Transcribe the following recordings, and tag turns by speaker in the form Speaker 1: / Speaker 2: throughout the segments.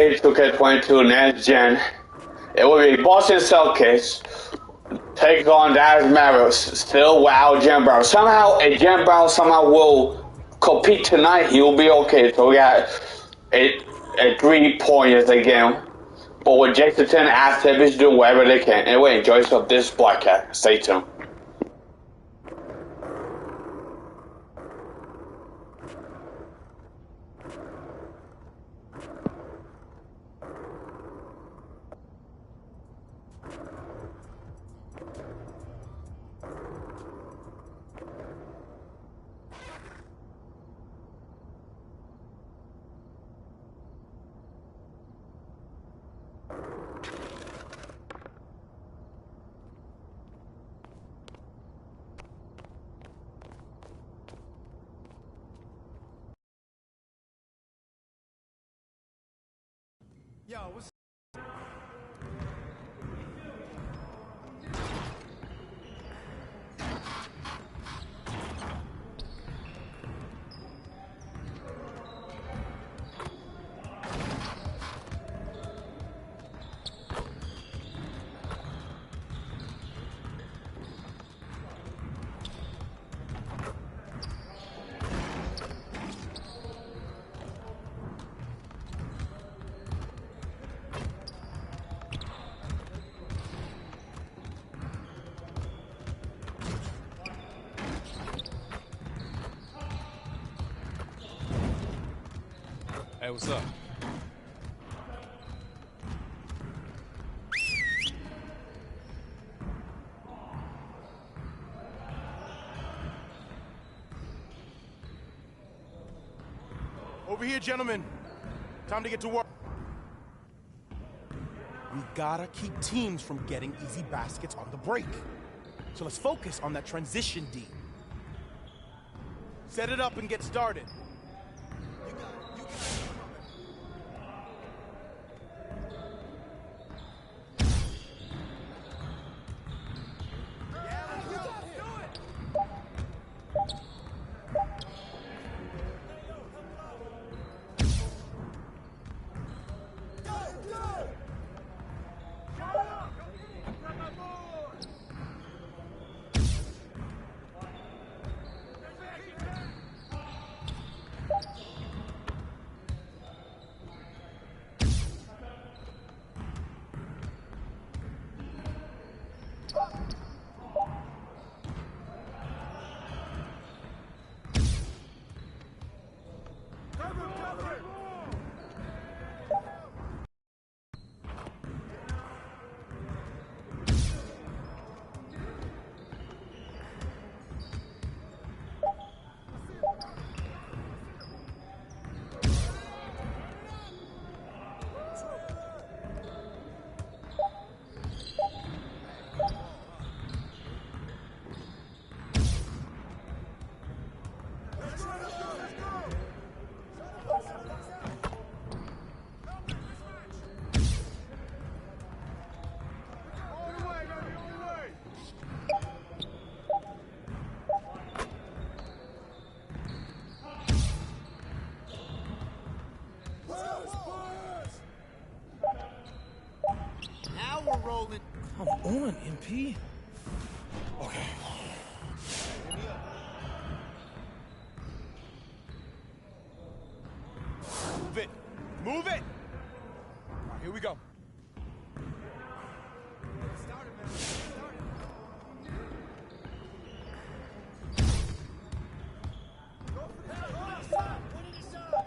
Speaker 1: 2K22 next gen. It will be Boston Celtics take on Dallas Mavericks. Still without Jim Brown. Somehow, if Jim Brown somehow will compete tonight, he will be okay. So we got a 3 pointers again. But with Jason asked them to do whatever they can. Anyway, enjoy yourself this broadcast. Stay tuned.
Speaker 2: Yo, what's Hey, what's up? Over here, gentlemen. Time to get to work. We gotta keep teams from getting easy baskets on the break. So let's focus on that transition D. Set it up and get started.
Speaker 3: Rolling.
Speaker 2: Come on, MP. Okay. Move it. Move it. All right, here we go. Started, man. Started. Go for the shot. Put it aside.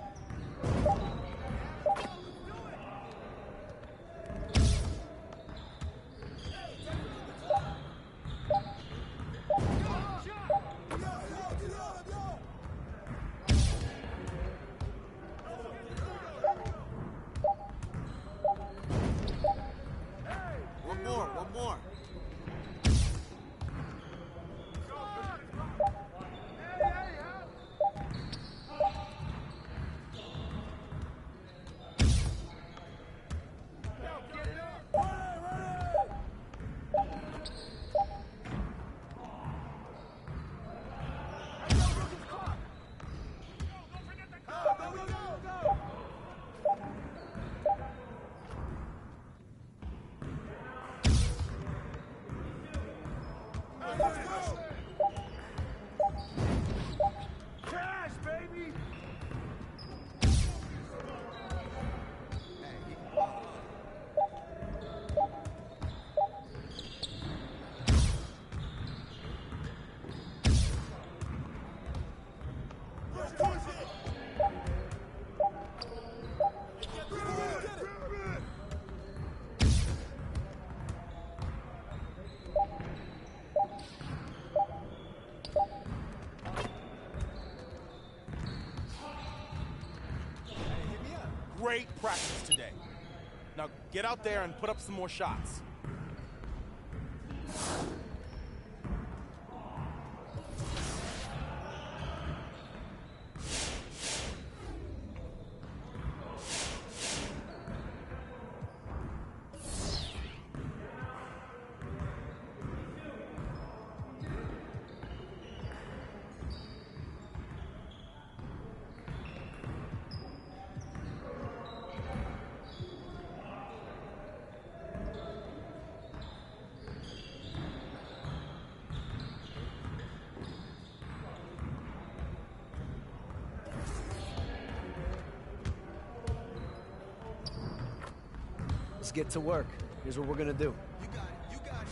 Speaker 2: great practice today. Now get out there and put up some more shots.
Speaker 3: Let's get to work. Here's what we're gonna do.
Speaker 2: You got it. You got it.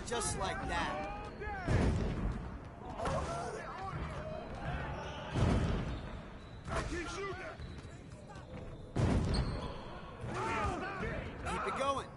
Speaker 3: Just like that. Keep it going.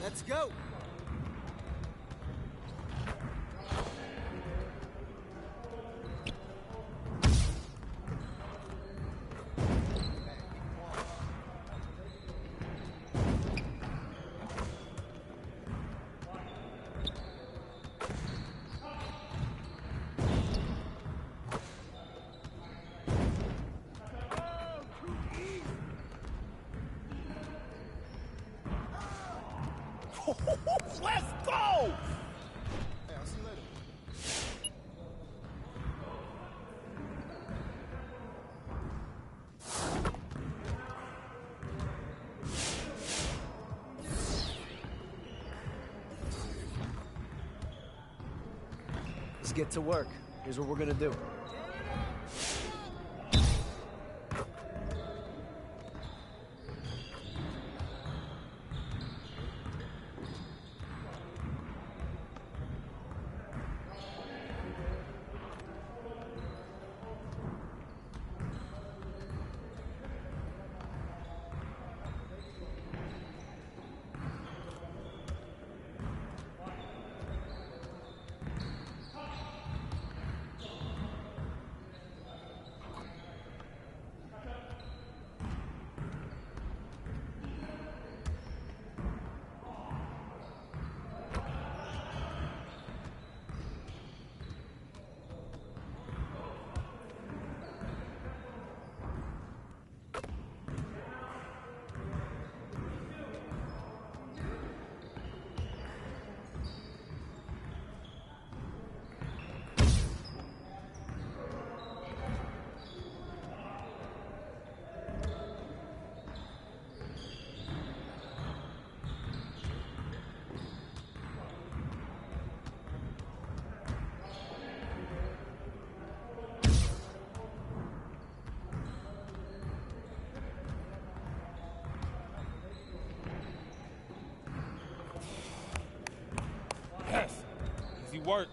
Speaker 3: Let's go.
Speaker 2: Let's go!
Speaker 4: Hey, I'll see you later.
Speaker 3: Let's get to work. Here's what we're gonna do.
Speaker 2: Yes. Easy work.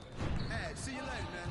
Speaker 4: Hey, see you later, man.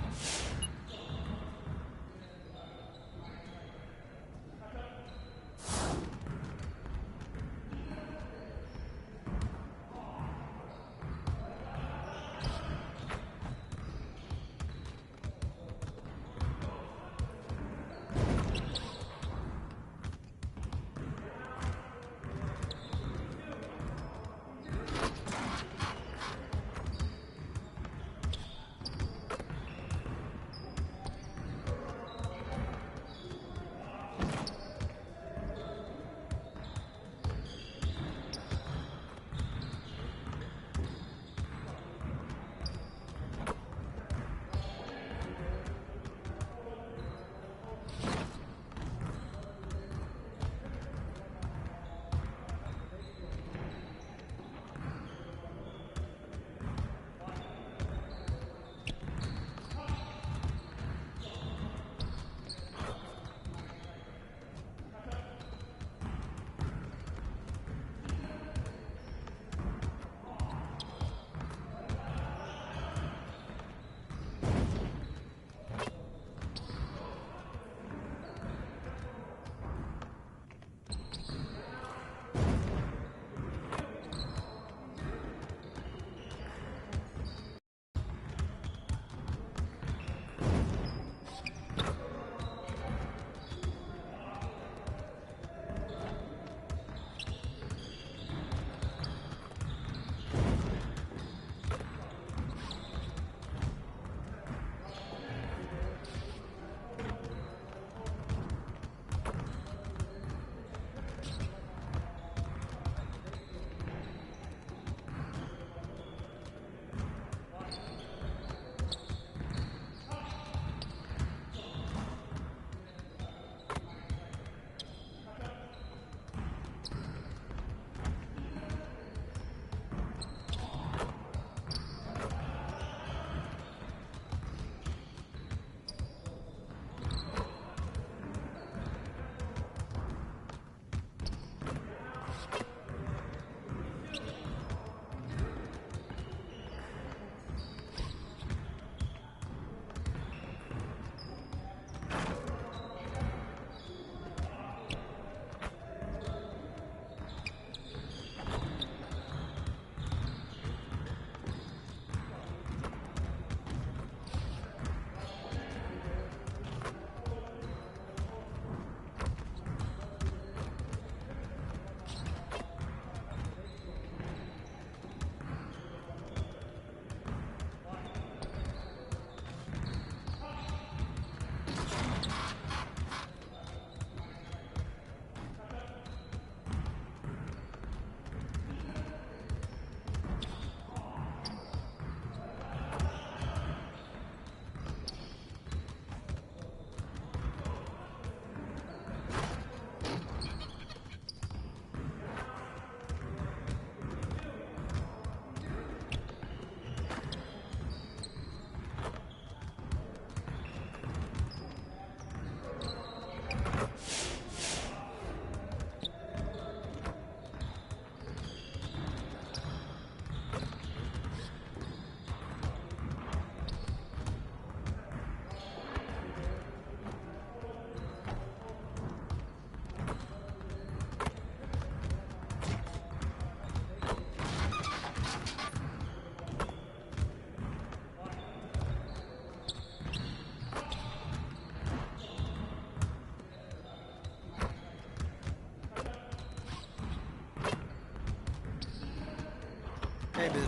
Speaker 3: Maybe.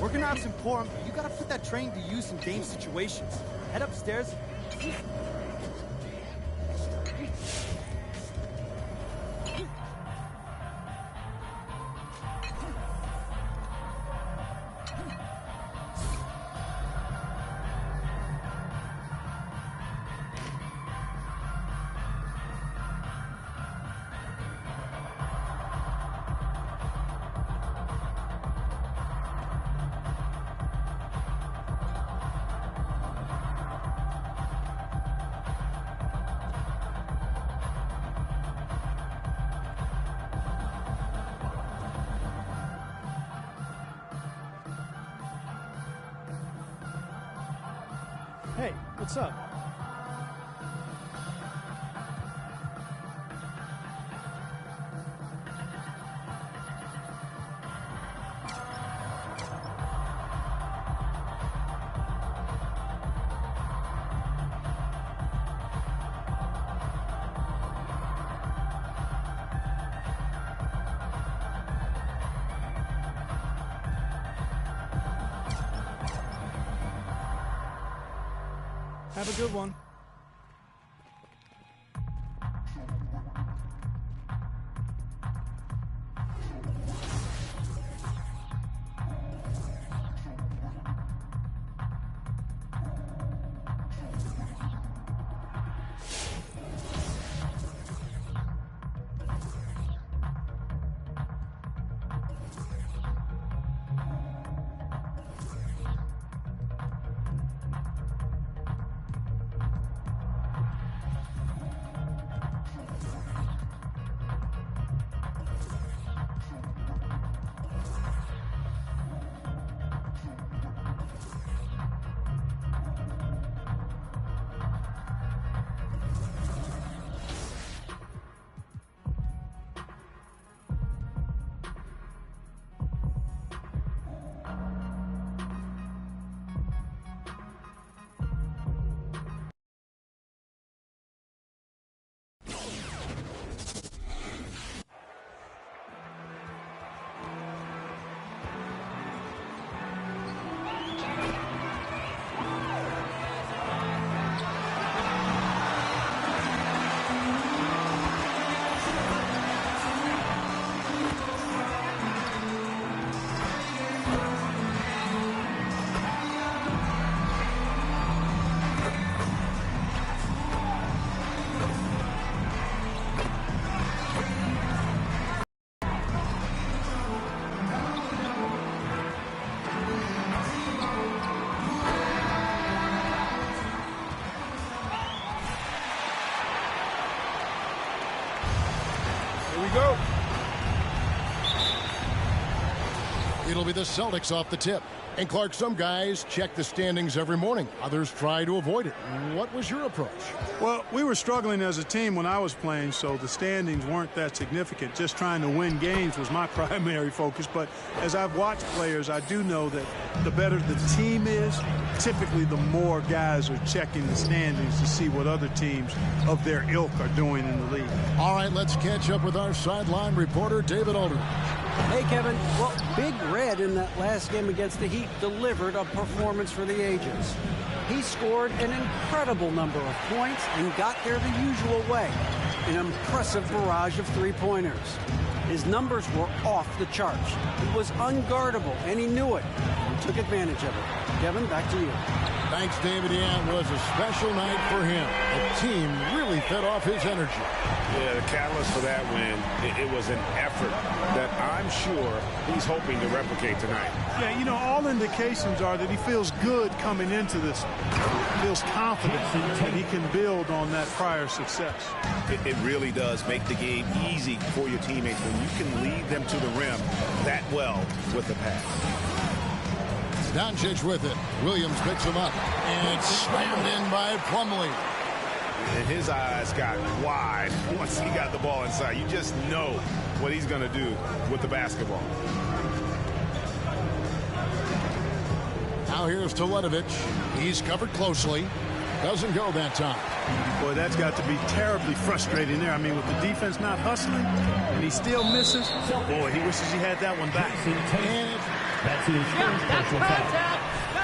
Speaker 2: Working out's important, but you gotta put that training to use in game situations. Head upstairs.
Speaker 5: Hey, what's up? Have a good one.
Speaker 6: It'll be the Celtics off the tip. And Clark, some guys check the standings every morning. Others try to avoid it. What was your approach?
Speaker 5: Well, we were struggling as a team when I was playing, so the standings weren't that significant. Just trying to win games was my primary focus. But as I've watched players, I do know that the better the team is, typically the more guys are checking the standings to see what other teams of their ilk are doing in the league.
Speaker 6: All right, let's catch up with our sideline reporter, David Aldridge.
Speaker 7: Hey, Kevin. Well, Big Red in that last game against the Heat delivered a performance for the ages. He scored an incredible number of points and got there the usual way, an impressive barrage of three-pointers. His numbers were off the charts. He was unguardable, and he knew it. He took advantage of it. Kevin, back to you.
Speaker 6: Thanks, David. Yeah, it was a special night for him. The team really fed off his energy.
Speaker 8: Yeah, the catalyst for that win, it was an effort that I'm sure he's hoping to replicate tonight.
Speaker 5: Yeah, you know, all indications are that he feels good coming into this. Feels confident that he can build on that prior success.
Speaker 8: It really does make the game easy for your teammates when you can lead them to the rim that well with the pass.
Speaker 6: Doncic with it. Williams picks him up. And slammed in by Plumlee.
Speaker 8: And his eyes got wide once he got the ball inside. You just know what he's going to do with the basketball.
Speaker 6: Now here's Teletovic. He's covered closely. Doesn't go that time.
Speaker 5: Boy, that's got to be terribly frustrating there. I mean, with the defense not hustling, and he still misses. Boy, he wishes he had that one back.
Speaker 6: And
Speaker 9: that's his first personal foul.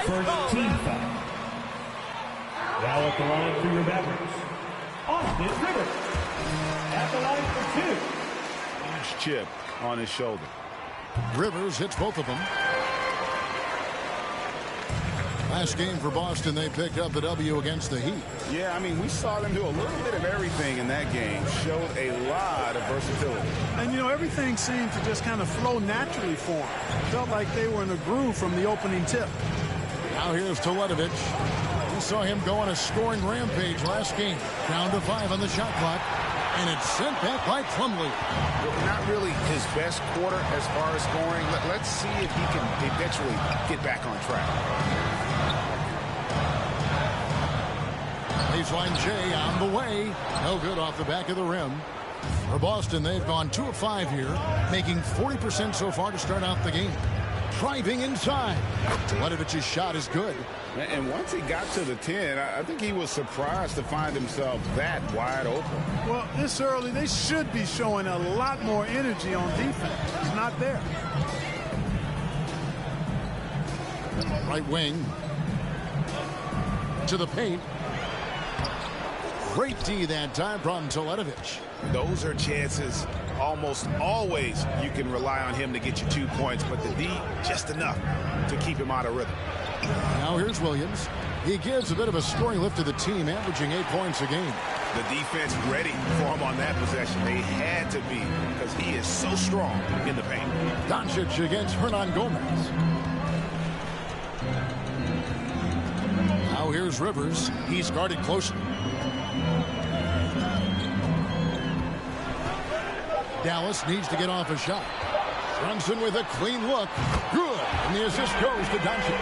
Speaker 9: First team foul. Now at the line for your Mavericks, Austin Rivers. At the line for two.
Speaker 8: Huge chip on his shoulder.
Speaker 6: Rivers hits both of them. Last game for Boston, they picked up the W against the Heat.
Speaker 8: Yeah, I mean, we saw them do a little bit of everything in that game. Showed a lot of versatility.
Speaker 5: And, you know, everything seemed to just kind of flow naturally for them. Felt like they were in a groove from the opening tip.
Speaker 6: Now here's Teletovic. We saw him go on a scoring rampage last game. Down to 5 on the shot clock. And it's sent back by Plumlee.
Speaker 8: Not really his best quarter as far as scoring. Let's see if he can eventually get back on track.
Speaker 6: Baseline J on the way. No good off the back of the rim. For Boston, they've gone 2 of 5 here, making 40% so far to start out the game. Driving inside. Teletovic's shot is good.
Speaker 8: And once he got to the 10, I think he was surprised to find himself that wide open.
Speaker 5: Well, this early, they should be showing a lot more energy on defense. It's not there.
Speaker 6: Right wing. To the paint. Great D that time from Teletovic.
Speaker 8: Those are chances almost always you can rely on him to get you 2 points, but the D just enough to keep him out of rhythm.
Speaker 6: Now here's Williams. He gives a bit of a scoring lift to the team, averaging 8 points a game.
Speaker 8: The defense ready for him on that possession. They had to be because he is so strong in the paint.
Speaker 6: Doncic against Hernan Gomez. Now here's Rivers. He's guarded closely. Dallas needs to get off a shot. Brunson with a clean look. Good. And the assist goes to Doncic.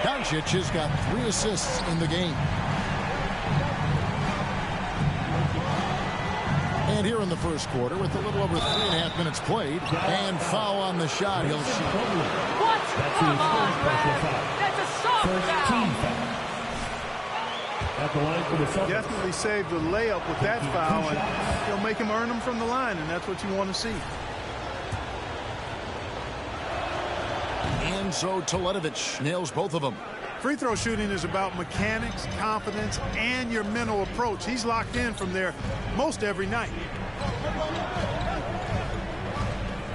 Speaker 6: Doncic has got 3 assists in the game. And here in the first quarter, with a little over 3.5 minutes played, and foul on the shot, he'll shoot.
Speaker 9: What? Come on, man. That's a soft first team foul. At the line for the Celtics.
Speaker 5: Definitely saved the layup with that foul, and he'll make him earn them from the line, and that's what you want to see.
Speaker 6: And so Teletovic nails both of them.
Speaker 5: Free throw shooting is about mechanics, confidence, and your mental approach. He's locked in from there most every night.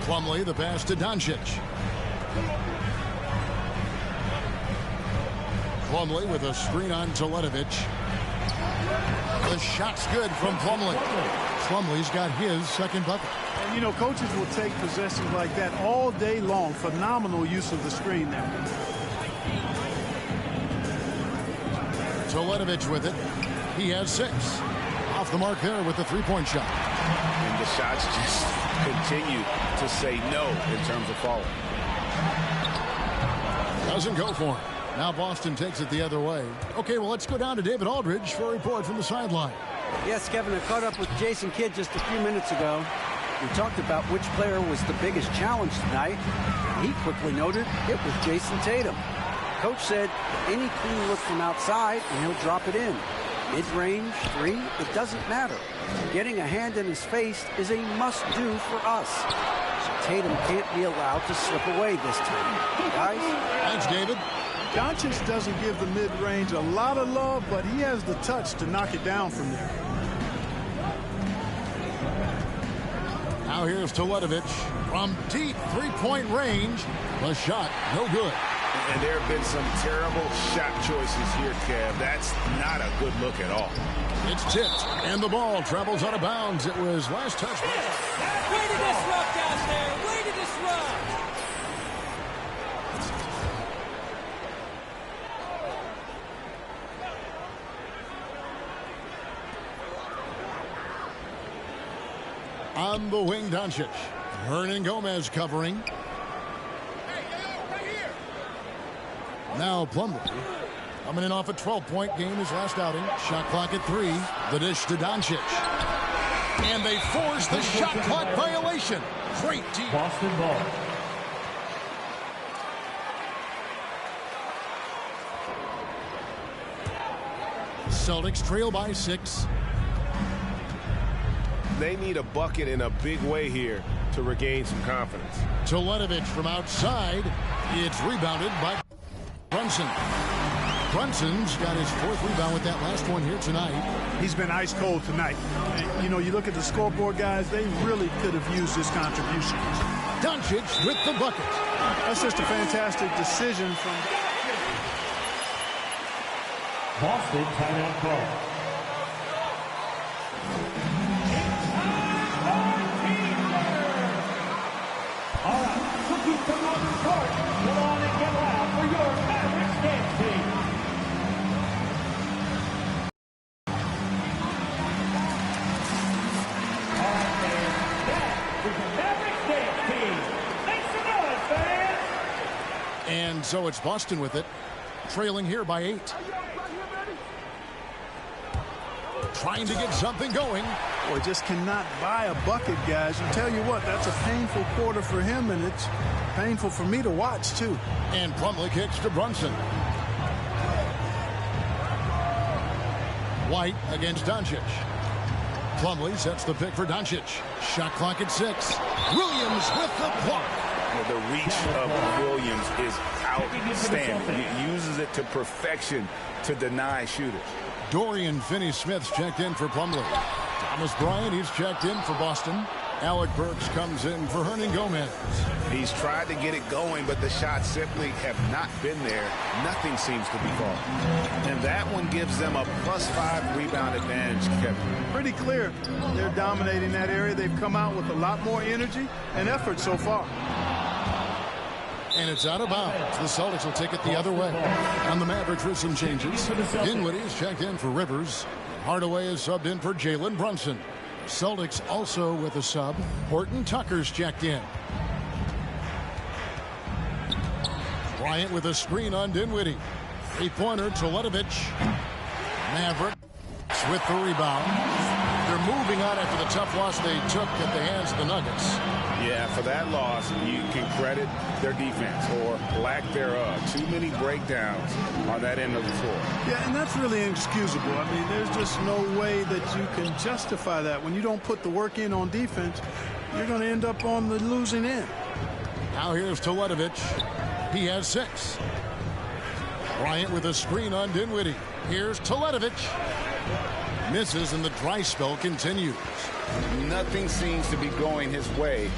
Speaker 6: Plumlee, the pass to Doncic. Plumlee with a screen on Teletovic. The shot's good from Plumlee. Plumlee's got his second bucket.
Speaker 5: And, you know, coaches will take possessions like that all day long. Phenomenal use of the screen there.
Speaker 6: Teletovic with it. He has 6. Off the mark there with the three-point shot.
Speaker 8: And the shots just continue to say no in terms of falling.
Speaker 6: Doesn't go for him. Now Boston takes it the other way. Okay, well, let's go down to David Aldridge for a report from the sideline.
Speaker 7: Yes, Kevin, I caught up with Jason Kidd just a few minutes ago. We talked about which player was the biggest challenge tonight. He quickly noted it was Jason Tatum. Coach said any clean look from outside and he'll drop it in. Mid-range, three, it doesn't matter. Getting a hand in his face is a must-do for us. So Tatum can't be allowed to slip away this time. Guys?
Speaker 6: Thanks, David.
Speaker 5: Doncic doesn't give the mid-range a lot of love, but he has the touch to knock it down from there.
Speaker 6: Now here's Teletovic from deep three-point range. The shot, no good.
Speaker 8: And there have been some terrible shot choices here, Kev. That's not a good look at all.
Speaker 6: It's tipped, and the ball travels out of bounds. It was last touch.
Speaker 10: Way to disrupt out there. Way to disrupt.
Speaker 6: On the wing, Doncic. Hernan Gomez covering. Now Plumlee. Coming in off a 12-point game his last outing. Shot clock at 3. The dish to Doncic. And they force the shot clock violation. Great team.
Speaker 9: Boston ball.
Speaker 6: Celtics trail by 6.
Speaker 8: They need a bucket in a big way here to regain some confidence.
Speaker 6: Teletovic from outside. It's rebounded by Brunson. Brunson's got his 4th rebound with that last one here tonight.
Speaker 5: He's been ice cold tonight. And, you know, you look at the scoreboard, guys, they really could have used his contribution.
Speaker 6: Doncic with the bucket.
Speaker 5: That's just a fantastic decision from
Speaker 9: Boston timeout call. All right, cookies come on the court. Come on and get loud for your Mavericks dance team. All right, fans, that is the Mavericks dance team. Make some noise, fans.
Speaker 6: And so it's Boston with it, trailing here by 8. Trying to get something going.
Speaker 5: Boy, just cannot buy a bucket, guys. I tell you what, that's a painful quarter for him, and it's painful for me to watch, too.
Speaker 6: And Plumlee kicks to Brunson. White against Doncic. Plumlee sets the pick for Doncic. Shot clock at 6. Williams with the block.
Speaker 8: The reach of Williams is outstanding. He uses it to perfection to deny shooters.
Speaker 6: Dorian Finney-Smith's checked in for Plumlee. Thomas Bryant, he's checked in for Boston. Alec Burks comes in for Hernan Gomez.
Speaker 8: He's tried to get it going, but the shots simply have not been there. Nothing seems to be falling. And that one gives them a +5 rebound advantage, Kevin.
Speaker 5: Pretty clear. They're dominating that area. They've come out with a lot more energy and effort so far.
Speaker 6: And it's out of bounds. The Celtics will take it the other way. On the Mavericks with some changes. Dinwiddie is checked in for Rivers. Hardaway is subbed in for Jalen Brunson. Celtics also with a sub. Horton Tucker's checked in. Bryant with a screen on Dinwiddie. 3-pointer to Teletovic. Mavericks with the rebound. They're moving on after the tough loss they took at the hands of the Nuggets.
Speaker 8: Yeah, for that loss, you can credit their defense or lack thereof. Too many breakdowns on that end of the floor.
Speaker 5: Yeah, and that's really inexcusable. I mean, there's just no way that you can justify that. When you don't put the work in on defense, you're going to end up on the losing end.
Speaker 6: Now here's Teletovic. He has 6. Bryant with a screen on Dinwiddie. Here's Teletovic. Misses and the dry spell continues.
Speaker 8: Nothing seems to be going his way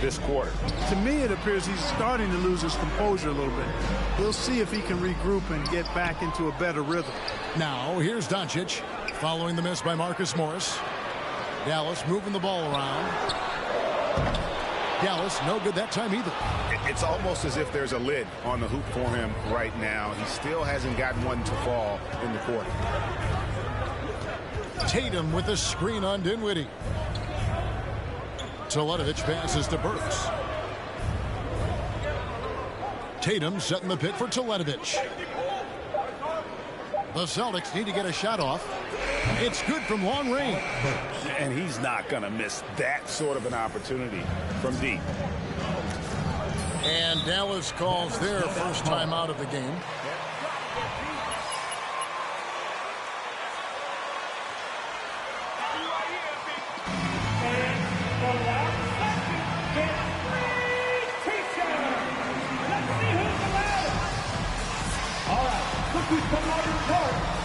Speaker 8: this quarter.
Speaker 5: To me, it appears he's starting to lose his composure a little bit. We'll see if he can regroup and get back into a better rhythm.
Speaker 6: Now, here's Doncic following the miss by Marcus Morris. Dallas moving the ball around. Dallas, no good that time either.
Speaker 8: It's almost as if there's a lid on the hoop for him right now. He still hasn't gotten one to fall in the quarter.
Speaker 6: Tatum with a screen on Dinwiddie. Teletovic passes to Burks. Tatum setting the pick for Teletovic. The Celtics need to get a shot off. It's good from long range.
Speaker 8: And he's not going to miss that sort of an opportunity from deep.
Speaker 6: And Dallas calls their first time out of the game.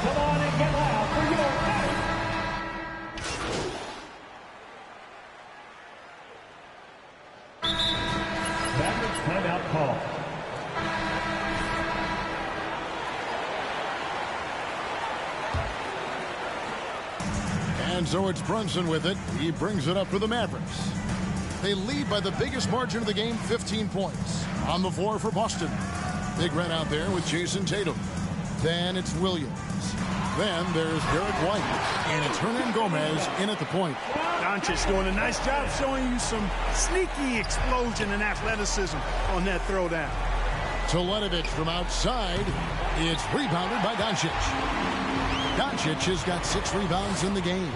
Speaker 9: Come on and get loud for your Mavericks timeout call.
Speaker 6: And so it's Brunson with it. He brings it up for the Mavericks. They lead by the biggest margin of the game, 15 points. On the floor for Boston. Big Red out there with Jason Tatum. Then it's Williams. Then there's Derek White. And it's Hernan Gomez in at the point.
Speaker 5: Doncic doing a nice job showing you some sneaky explosion and athleticism on that throwdown.
Speaker 6: Teletovic from outside. It's rebounded by Doncic. Doncic has got 6 rebounds in the game.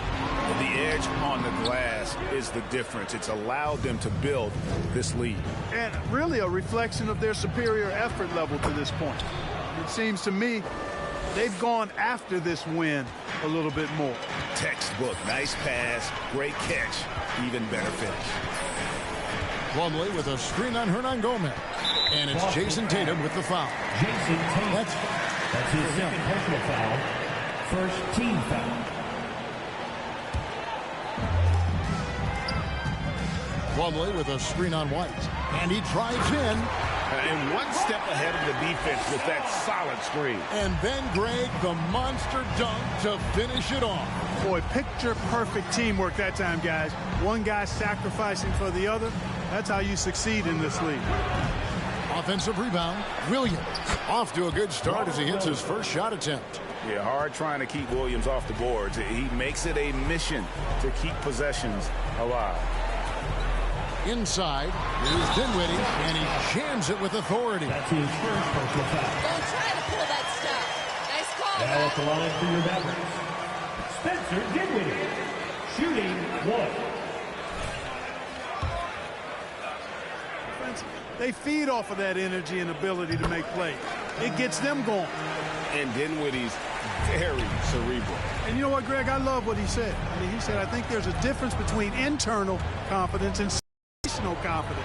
Speaker 8: The edge on the glass is the difference. It's allowed them to build this lead.
Speaker 5: And really a reflection of their superior effort level to this point. It seems to me they've gone after this win a little bit more.
Speaker 8: Textbook. Nice pass. Great catch. Even better finish.
Speaker 6: Plumlee with a screen on Hernan Gomez. And it's Jason Tatum with the foul.
Speaker 9: Jason Tatum. That's his second personal foul. First team foul.
Speaker 6: Plumlee with a screen on White. And he drives in.
Speaker 8: And one step ahead of the defense with that solid screen.
Speaker 6: And then Greg, the monster dunk to finish it off.
Speaker 5: Boy, picture perfect teamwork that time, guys. One guy sacrificing for the other. That's how you succeed in this league.
Speaker 6: Offensive rebound. Williams off to a good start as he hits his first shot attempt.
Speaker 8: Yeah, hard trying to keep Williams off the boards. He makes it a mission to keep possessions alive.
Speaker 6: Inside is Dinwiddie, and he jams it with authority.
Speaker 9: That's his first personal foul.
Speaker 10: Don't try to pull that stuff. Nice call,
Speaker 9: Now at the line for your Mavericks, Spencer Dinwiddie, shooting 1.
Speaker 5: They feed off of that energy and ability to make plays. It gets them going.
Speaker 8: And Dinwiddie's very cerebral.
Speaker 5: And you know what, Greg? I love what he said. I mean, he said, I think there's a difference between internal confidence and confidence.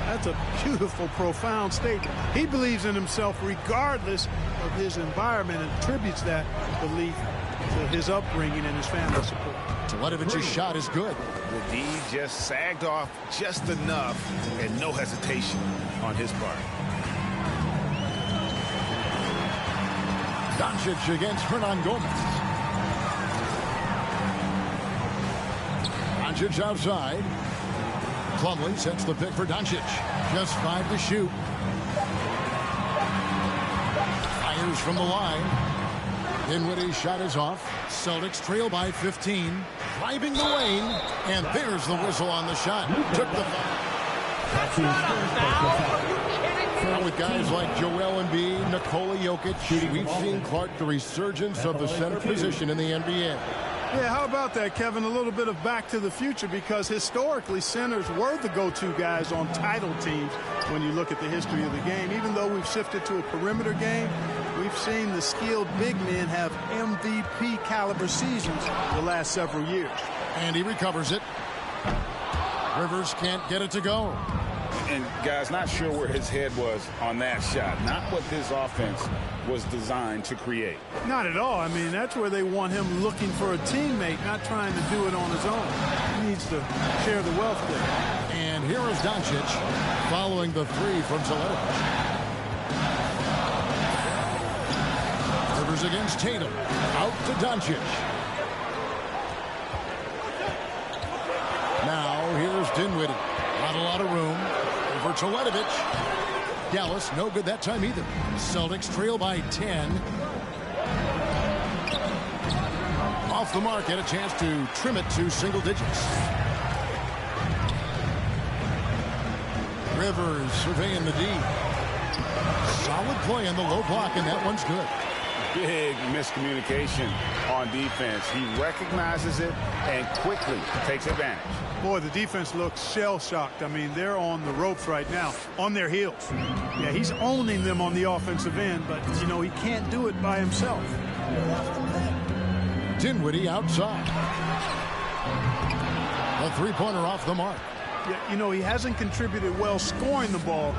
Speaker 5: That's a beautiful, profound statement. He believes in himself regardless of his environment and attributes that belief to his upbringing and his family support.
Speaker 6: Teletovic's shot is good.
Speaker 8: The D just sagged off just enough and no hesitation on his part.
Speaker 6: Doncic against Hernan Gomez. Doncic outside. Plumlee sets the pick for Doncic. Just 5 to shoot. Fires from the line. Dinwiddie's shot is off. Celtics trail by 15. Driving the lane. And there's the whistle on the shot. Took the foul. Now with guys like Joel Embiid, Nikola Jokic, we've seen, Clark, the resurgence of the center position in the NBA.
Speaker 5: Yeah, how about that, Kevin? A little bit of back to the future, because historically centers were the go-to guys on title teams when you look at the history of the game. Even though we've shifted to a perimeter game, we've seen the skilled big men have MVP caliber seasons the last several years.
Speaker 6: And he recovers it. Rivers can't get it to go.
Speaker 8: And guys, not sure where his head was on that shot. Not what this offense was designed to create.
Speaker 5: Not at all. I mean, that's where they want him looking for a teammate, not trying to do it on his own. He needs to share the wealth there.
Speaker 6: And here is Doncic following the 3 from Teletovic. Rivers against Tatum. Out to Doncic. Now here's Dinwiddie. Not a lot of room. Over Teletovic. Dallas, no good that time either. Celtics trail by 10. Off the mark, had a chance to trim it to single digits. Rivers surveying the D. Solid play in the low block, and that one's good.
Speaker 8: Big miscommunication on defense. He recognizes it and quickly takes advantage.
Speaker 5: Boy, the defense looks shell-shocked. I mean, they're on the ropes right now, on their heels. Yeah, he's owning them on the offensive end, but, you know, he can't do it by himself.
Speaker 6: Dinwiddie outside. A three-pointer off the mark.
Speaker 5: Yeah, you know, he hasn't contributed well scoring the ball,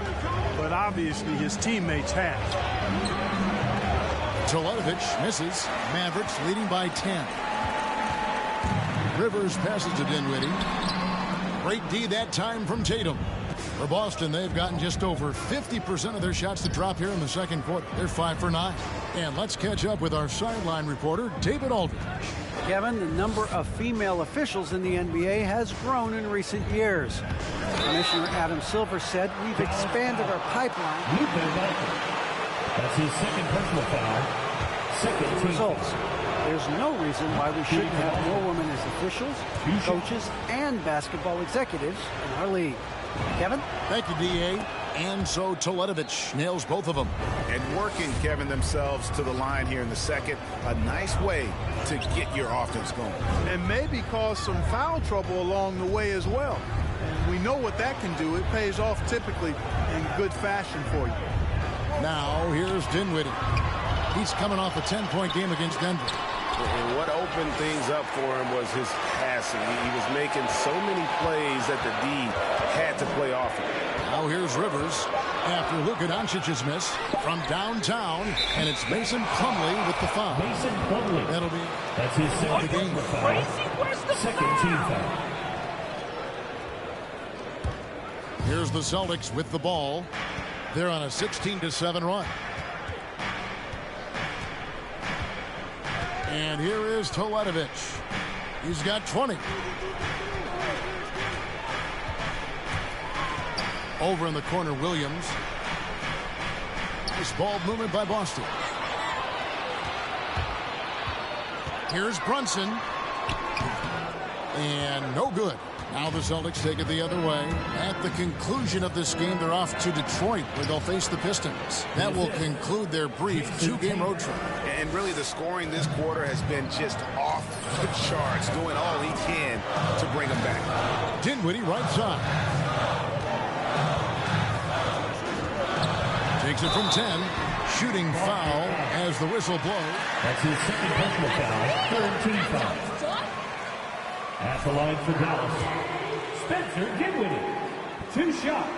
Speaker 5: but obviously his teammates have.
Speaker 6: Teletovic misses. Mavericks leading by 10. Rivers passes to Dinwiddie. Great D that time from Tatum. For Boston, they've gotten just over 50% of their shots to drop here in the second quarter. They're 5 for 9. And let's catch up with our sideline reporter, David Aldridge.
Speaker 7: Kevin, the number of female officials in the NBA has grown in recent years. Commissioner Adam Silver said, "We've expanded our pipeline."
Speaker 9: That's his second personal foul. Second team
Speaker 7: results. There's no reason why we shouldn't have more women as officials, coaches, and basketball executives in our league. Kevin?
Speaker 6: Thank you, D.A. And so Teletovic nails both of them.
Speaker 8: And working, Kevin, themselves to the line here in the second. A nice way to get your offense going.
Speaker 5: And maybe cause some foul trouble along the way as well. And we know what that can do. It pays off typically in good fashion for you.
Speaker 6: Now, here's Dinwiddie. He's coming off a 10-point game against Denver.
Speaker 8: And what opened things up for him was his passing. He was making so many plays that the D had to play off him.
Speaker 6: Now here's Rivers after Luka Doncic's miss from downtown, and it's Mason Plumlee with the foul.
Speaker 9: Mason Plumlee. That's his second game foul. Second team foul.
Speaker 6: Here's the Celtics with the ball. They're on a 16-7 run. And here is Teletovic. He's got 20. Over in the corner, Williams. Nice ball movement by Boston. Here's Brunson. And no good. Now the Celtics take it the other way. At the conclusion of this game, they're off to Detroit, where they'll face the Pistons. That will conclude their brief 2-game road trip.
Speaker 8: And really, the scoring this quarter has been just off the charts, doing all he can to bring them back.
Speaker 6: Dinwiddie right side. Takes it from 10. Shooting foul as the whistle blows.
Speaker 9: That's his second personal foul. Third team foul. At the line for Dallas, Spencer Dinwiddie. 2 shots.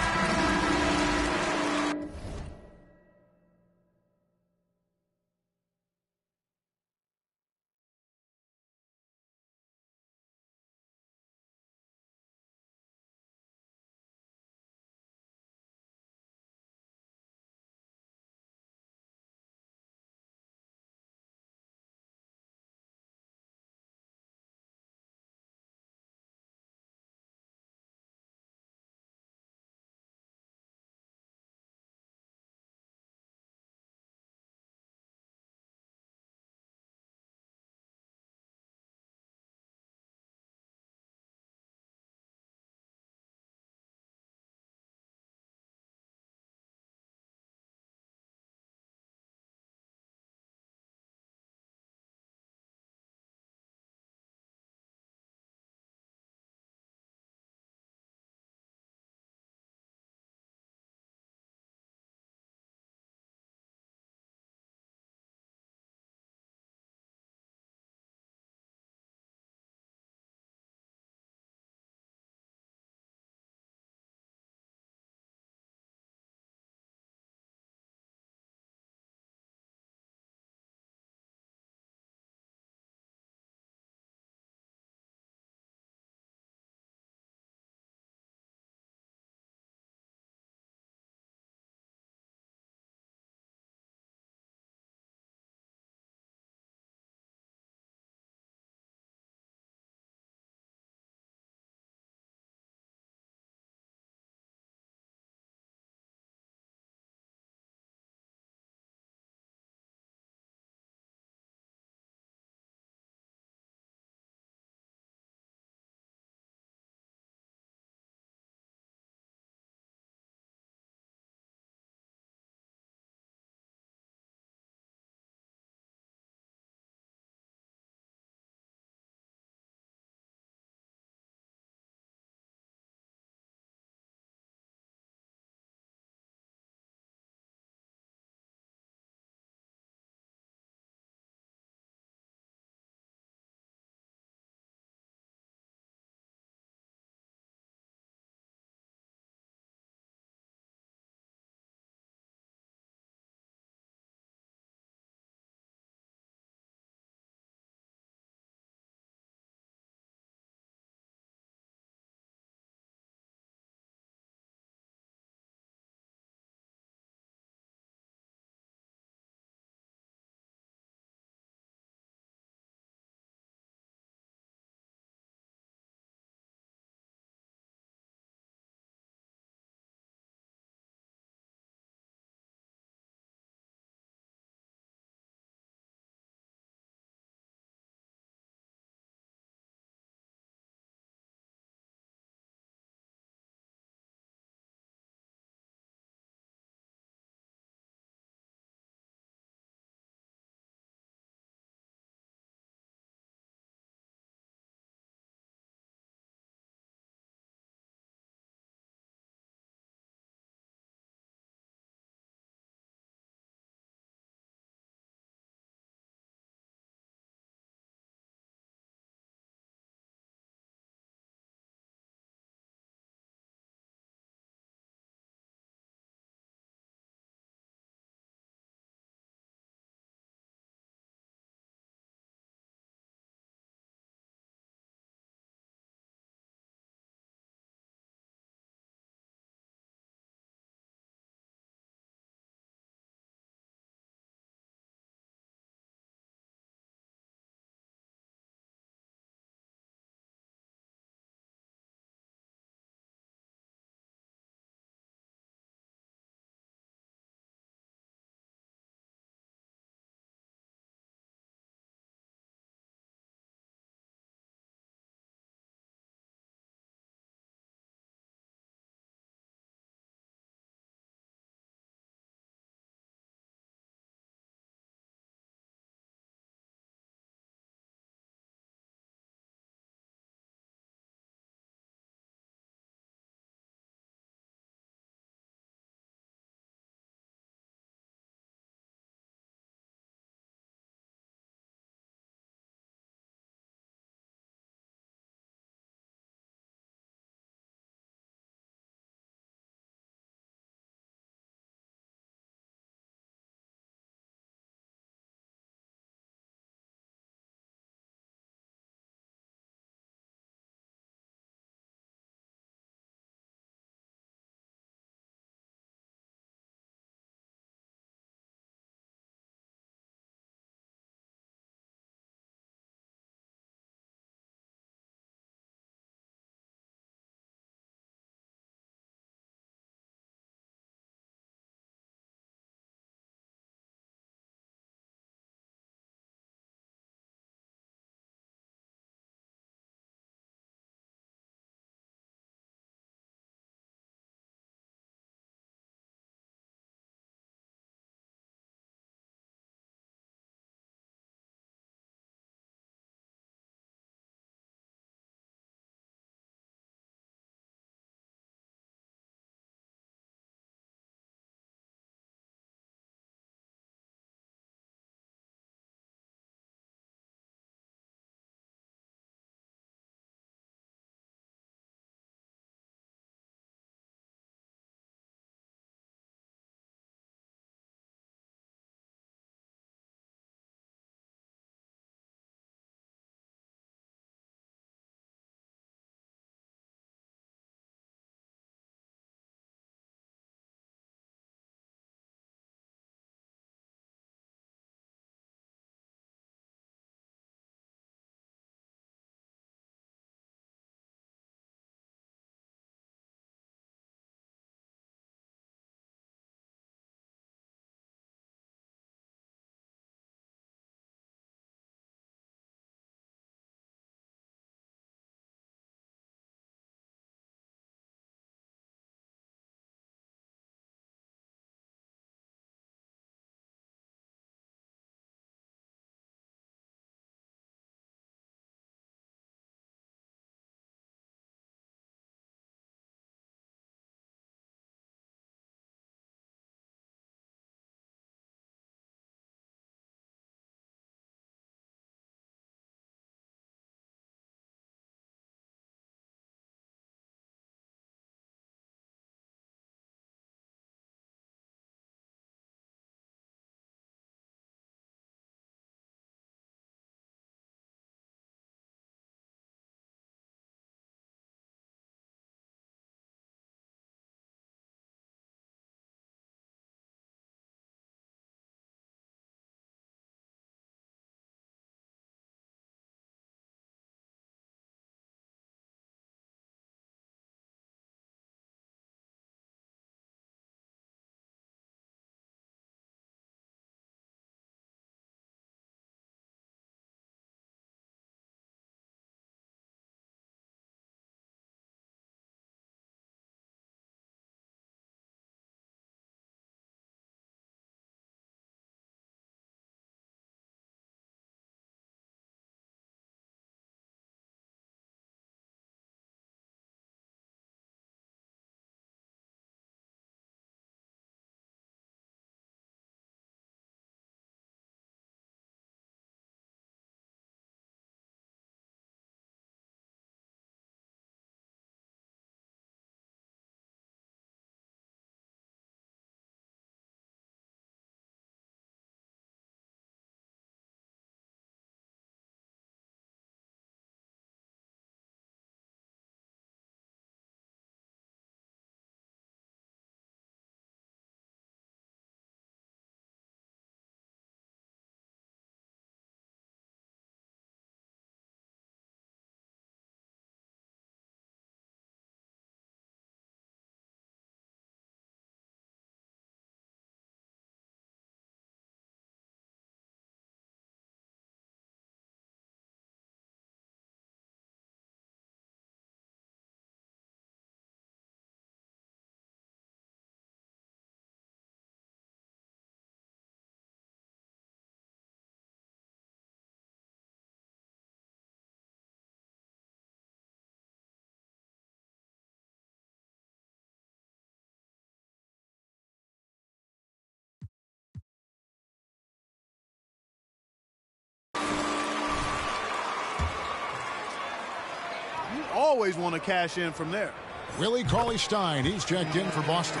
Speaker 5: always want to cash in from there.
Speaker 6: Willie Cauley-Stein, he's checked in for Boston.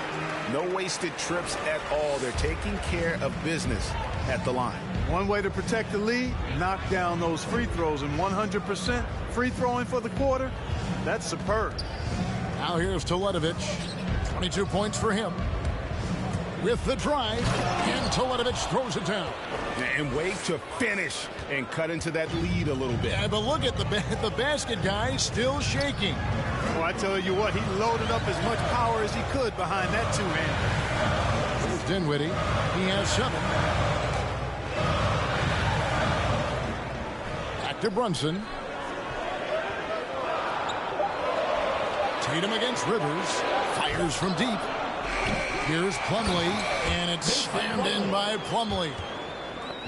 Speaker 8: No wasted trips at all. They're taking care of business at the line.
Speaker 5: One way to protect the lead, knock down those free throws, and 100% free throwing for the quarter, that's superb.
Speaker 6: Now here's Teletovic. 22 points for him. With the drive, and Teletovic throws it down.
Speaker 8: And wait to finish and cut into that lead a little bit.
Speaker 6: Yeah, but look at the basket guy still shaking.
Speaker 5: Well, I tell you what, he loaded up as much power as he could behind that two-hander.
Speaker 6: Here's Dinwiddie. He has 7. Back to Brunson. Tatum against Rivers. Fires from deep. Here's Plumlee, and it's slammed in by Plumlee.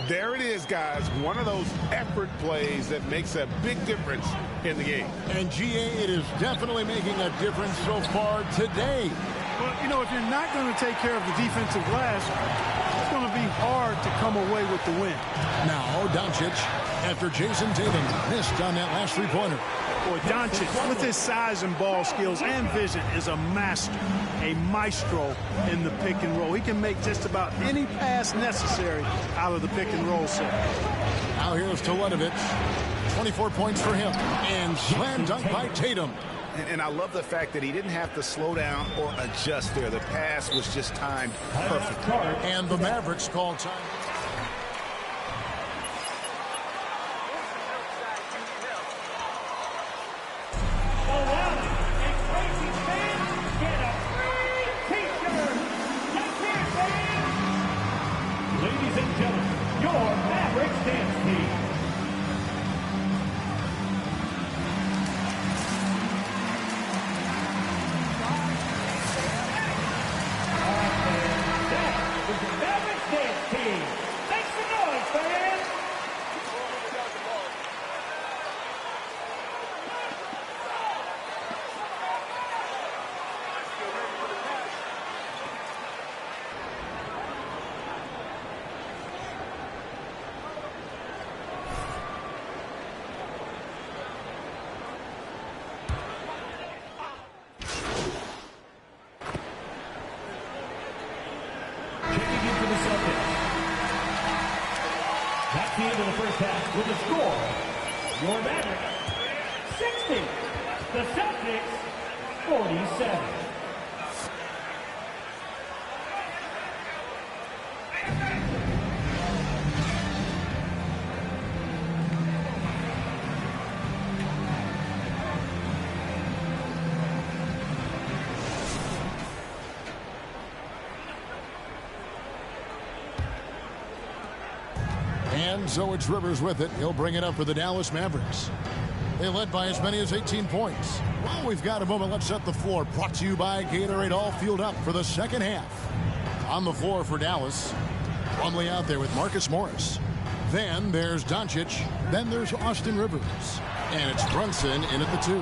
Speaker 8: There it is, guys. One of those effort plays that makes a big difference in the game.
Speaker 6: And GA, it is definitely making a difference so far today.
Speaker 5: Well, you know, if you're not going to take care of the defensive glass, it's going to be hard to come away with the win.
Speaker 6: Now, Doncic, after Jason Tatum missed on that last three-pointer.
Speaker 5: Boy, Doncic, with his size and ball skills and vision, is a master, a maestro in the pick and roll. He can make just about any pass necessary out of the pick and roll set.
Speaker 6: Now here's Teletovic. 24 points for him. And slam dunk by Tatum.
Speaker 8: And I love the fact that he didn't have to slow down or adjust there. The pass was just timed perfectly.
Speaker 6: And the Mavericks call time.
Speaker 9: Back into the first half with the score. Your Mavericks, 60. The Celtics, 47.
Speaker 6: And so it's Rivers with it. He'll bring it up for the Dallas Mavericks. They led by as many as 18 points. Well, we've got a moment. Let's set the floor. Brought to you by Gatorade. All fueled up for the second half. On the floor for Dallas. Plumlee out there with Marcus Morris. Then there's Doncic. Then there's Austin Rivers. And it's Brunson in at the 2.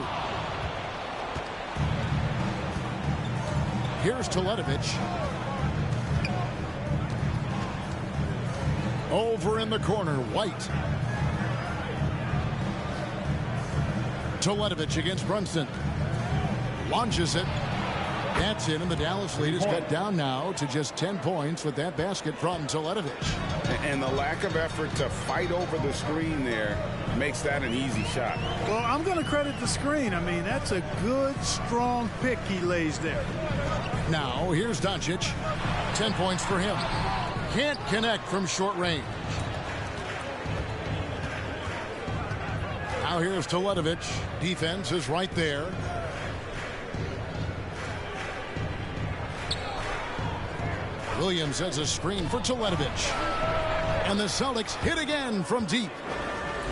Speaker 6: Here's Teletovic. Over in the corner, White. Teletovic against Brunson. Launches it. That's in, and the Dallas lead is cut down now to just 10 points with that basket from Teletovic.
Speaker 8: And the lack of effort to fight over the screen there makes that an easy shot.
Speaker 5: Well, I'm going to credit the screen. I mean, that's a good, strong pick he lays there.
Speaker 6: Now, here's Doncic. 10 points for him. Can't connect from short range. Now here's Teletovic. Defense is right there. Williams has a screen for Teletovic. And the Celtics hit again from deep.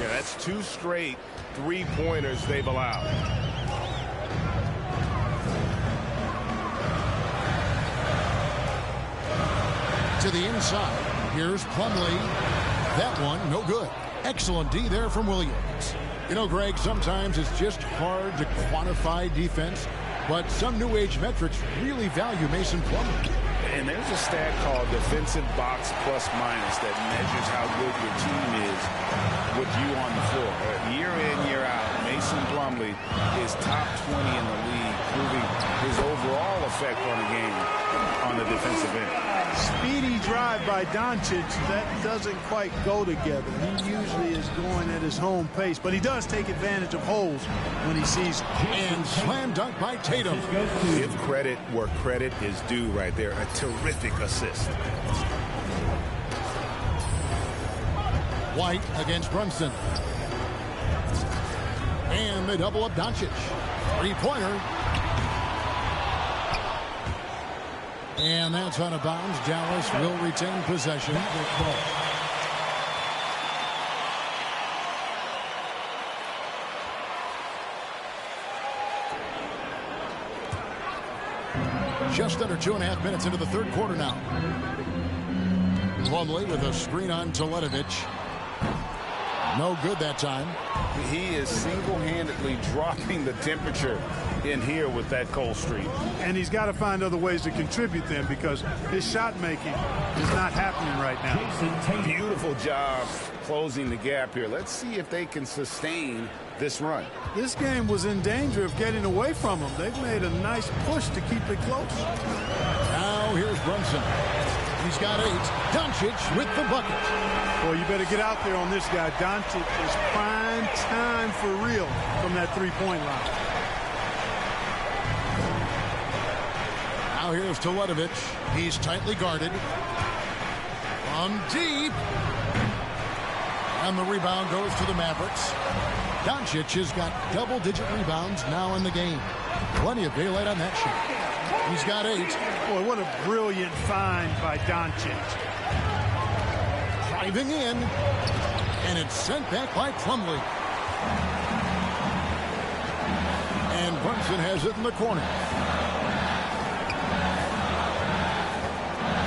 Speaker 8: Yeah, that's 2 straight three-pointers they've allowed.
Speaker 6: To the inside. Here's Plumlee. That one, no good. Excellent D there from Williams. You know, Greg, sometimes it's just hard to quantify defense, but some new age metrics really value Mason Plumlee.
Speaker 8: And there's a stat called defensive box plus minus that measures how good your team is with you on the floor. Year in, year out, Mason Plumlee is top 20 in the league, proving his overall effect on the game on the defensive end.
Speaker 5: Speedy drive by Doncic, that doesn't quite go together. He usually is going at his home pace, but he does take advantage of holes when he sees it.
Speaker 6: And slam dunk by Tatum.
Speaker 8: Give credit where credit is due right there. A terrific assist.
Speaker 6: White against Brunson. And they double up Doncic. Three-pointer. And that's out of bounds. Dallas will retain possession. Just under 2.5 minutes into the third quarter now. Plumlee with a screen on Teletovic. No good that time.
Speaker 8: He is single-handedly dropping the temperature in here with that cold streak.
Speaker 5: And he's got to find other ways to contribute then, because his shot making is not happening right now.
Speaker 8: Beautiful job closing the gap here. Let's see if they can sustain this run.
Speaker 5: This game was in danger of getting away from them. They've made a nice push to keep it close.
Speaker 6: Now here's Brunson. He's got 8. Doncic with the bucket.
Speaker 5: Well, you better get out there on this guy. Doncic is prime time for real from that three-point line.
Speaker 6: Now here's Teletovic. He's tightly guarded. From deep. And the rebound goes to the Mavericks. Doncic has got double-digit rebounds now in the game. Plenty of daylight on that shot. He's got 8.
Speaker 5: Boy, what a brilliant find by Doncic.
Speaker 6: Driving in. And it's sent back by Plumlee. And Brunson has it in the corner.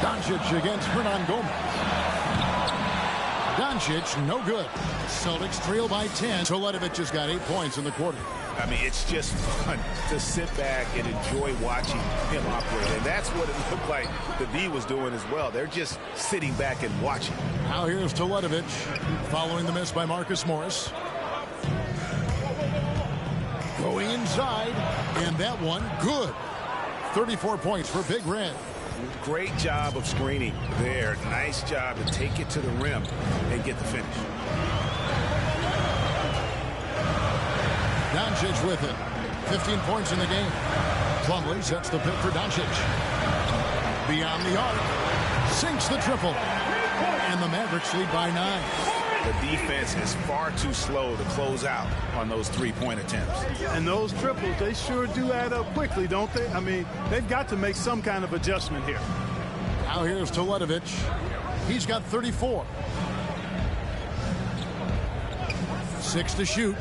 Speaker 6: Doncic against Hernan Gomez. Doncic, no good. Celtics trail by 10. Teletovic has got 8 points in the quarter.
Speaker 8: I mean, it's just fun to sit back and enjoy watching him operate. And that's what it looked like the D was doing as well. They're just sitting back and watching.
Speaker 6: Now here's Teletovic following the miss by Marcus Morris. Going inside. And that one, good. 34 points for Big Red.
Speaker 8: Great job of screening there. Nice job to take it to the rim and get the finish.
Speaker 6: Doncic with it. 15 points in the game. Plumlee sets the pick for Doncic. Beyond the arc. Sinks the triple. And the Mavericks lead by 9.
Speaker 8: The defense is far too slow to close out on those three-point attempts.
Speaker 5: And those triples, they sure do add up quickly, don't they? I mean, they've got to make some kind of adjustment here.
Speaker 6: Now here's Teletovic. He's got 34. 6 to shoot.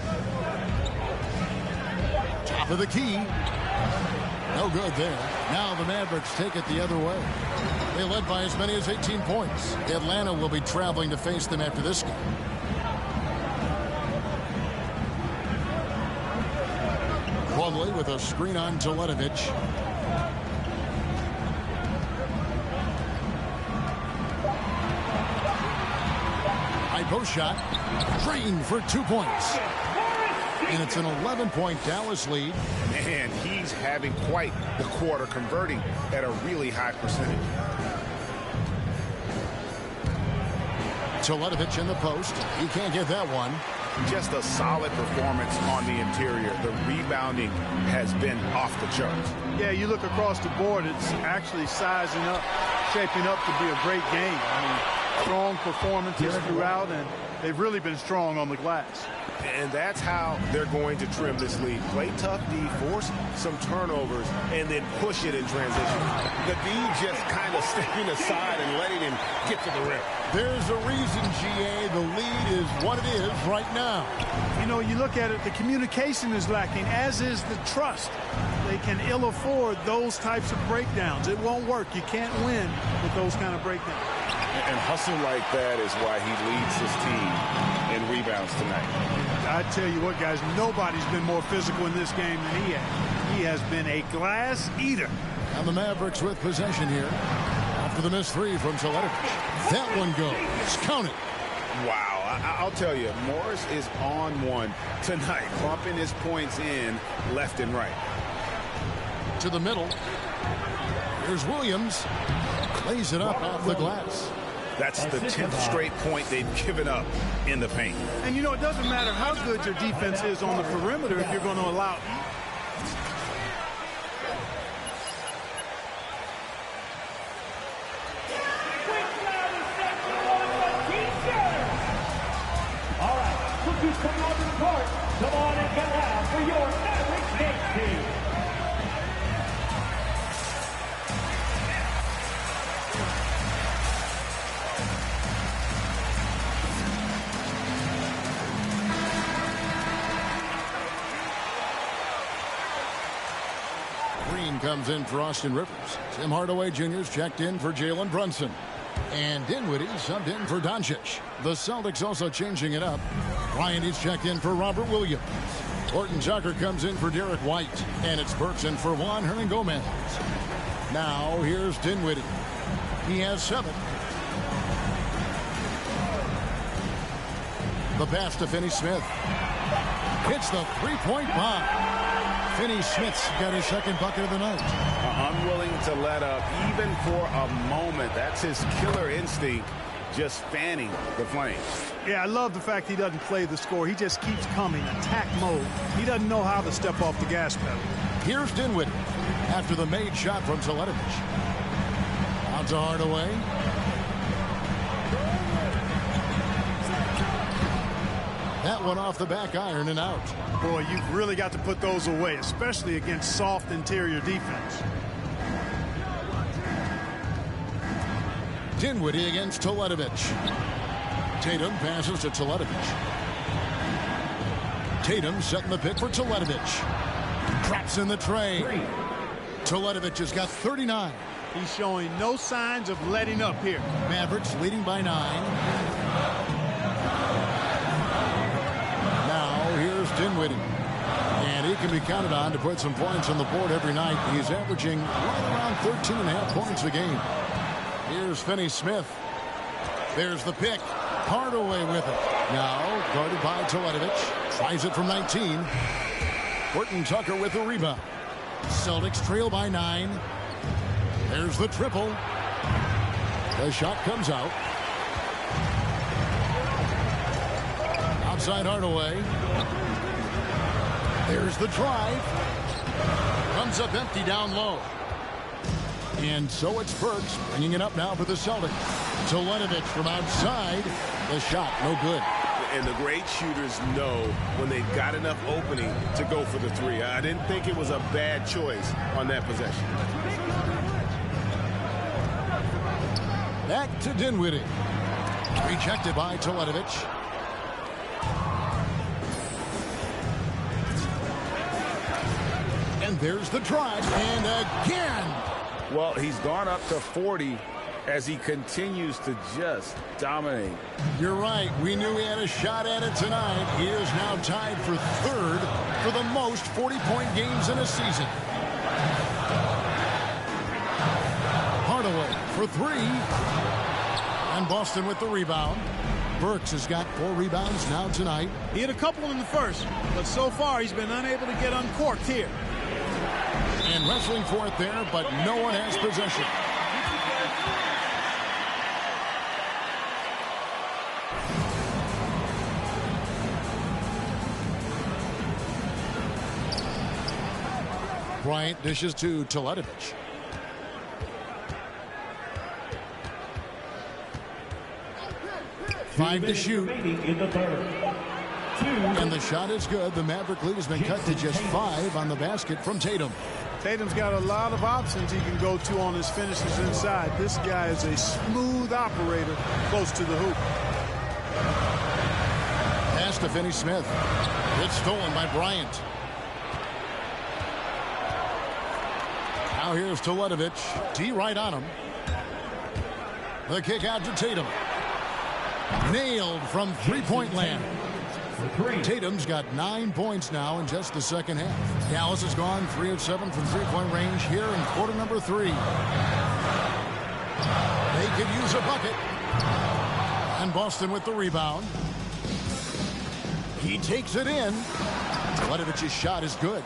Speaker 6: Top of the key. No good there. Now the Mavericks take it the other way. They led by as many as 18 points. Atlanta will be traveling to face them after this game. Plumlee with a screen on Teletovic. High post shot. Drained for 2 points. And it's an 11-point Dallas lead.
Speaker 8: Man, he's having quite the quarter, converting at a really high percentage.
Speaker 6: Teletovic in the post. He can't get that one.
Speaker 8: Just a solid performance on the interior. The rebounding has been off the charts.
Speaker 5: Yeah, you look across the board, it's actually sizing up, shaping up to be a great game. I mean, strong performances throughout, and they've really been strong on the glass.
Speaker 8: And that's how they're going to trim this lead. Play tough D, force some turnovers, and then push it in transition. The D just kind of stepping aside and letting him get to the rim.
Speaker 6: There's a reason, GA, the lead is what it is right now.
Speaker 5: You know, you look at it, the communication is lacking, as is the trust. They can ill afford those types of breakdowns. It won't work. You can't win with those kind of breakdowns.
Speaker 8: And hustle like that is why he leads his team in rebounds tonight.
Speaker 5: I tell you what, guys, nobody's been more physical in this game than he has. He has been a glass eater.
Speaker 6: And the Mavericks with possession here after the missed three from Teletovic. That one goes. Count it.
Speaker 8: Wow, I'll tell you, Morris is on one tonight, bumping his points in left and right.
Speaker 6: To the middle. Here's Williams. Lays it up off the glass.
Speaker 8: That's the 10th straight point they've given up in the paint.
Speaker 5: And, you know, it doesn't matter how good your defense is on the perimeter if you're going to allow...
Speaker 9: All right, rookies coming onto the court. Come on and get out for your Mavericks game team.
Speaker 6: Green comes in for Austin Rivers. Tim Hardaway Jr.'s checked in for Jalen Brunson. And Dinwiddie subbed in for Doncic. The Celtics also changing it up. Bryant is checked in for Robert Williams. Horton Tucker comes in for Derek White. And it's Burks in for Juan Hernangomez. Now here's Dinwiddie. He has 7. The pass to Finney-Smith. Hits the three-point bomb. Finney-Smith's got his second bucket of the night.
Speaker 8: Unwilling to let up even for a moment. That's his killer instinct, just fanning the flames.
Speaker 5: Yeah, I love the fact he doesn't play the score. He just keeps coming, attack mode. He doesn't know how to step off the gas pedal.
Speaker 6: Here's Dinwiddie after the made shot from Celtics. Out to Hardaway. That one off the back iron and out.
Speaker 5: Boy, you've really got to put those away, especially against soft interior defense.
Speaker 6: Dinwiddie against Teletovic. Tatum passes to Teletovic. Tatum setting the pick for Teletovic. Traps in the tray. Teletovic has got 39.
Speaker 5: He's showing no signs of letting up here.
Speaker 6: Mavericks leading by 9. Here's Dinwiddie. And he can be counted on to put some points on the board every night. He's averaging right around 13.5 points a game. Here's Finney-Smith. There's the pick. Hardaway with it. Now guarded by Teletovic. Tries it from 19. Horton Tucker with the rebound. Celtics trail by 9. There's the triple. The shot comes out. Outside Hardaway. There's the drive. Comes up empty down low. And so it's Burks bringing it up now for the Celtics. Teletovic from outside. The shot no good.
Speaker 8: And the great shooters know when they've got enough opening to go for the 3. I didn't think it was a bad choice on that possession.
Speaker 6: Back to Dinwiddie. Rejected by Teletovic. And there's the drive. And again.
Speaker 8: Well, he's gone up to 40 as he continues to just dominate.
Speaker 6: You're right. We knew he had a shot at it tonight. He is now tied for 3rd for the most 40-point games in a season. Hardaway for 3. And Boston with the rebound. Burks has got 4 rebounds now tonight.
Speaker 5: He had a couple in the first, but so far he's been unable to get uncorked here.
Speaker 6: And wrestling for it there, but no one has possession. Bryant dishes to Teletovic. Five to shoot.
Speaker 9: In the third.
Speaker 6: And the shot is good. The Maverick lead has been cut to just 5 on the basket from Tatum.
Speaker 5: Tatum's got a lot of options he can go to on his finishes inside. This guy is a smooth operator close to the hoop.
Speaker 6: Pass to Finney-Smith. It's stolen by Bryant. Now here's Teletovic. T right on him. The kick out to Tatum. Nailed from three-point land. Tatum's got 9 points now in just the second half. Dallas has gone 3 of 7 from three-point range here in quarter number 3. They could use a bucket. And Boston with the rebound. He takes it in. Teletovich's shot is good.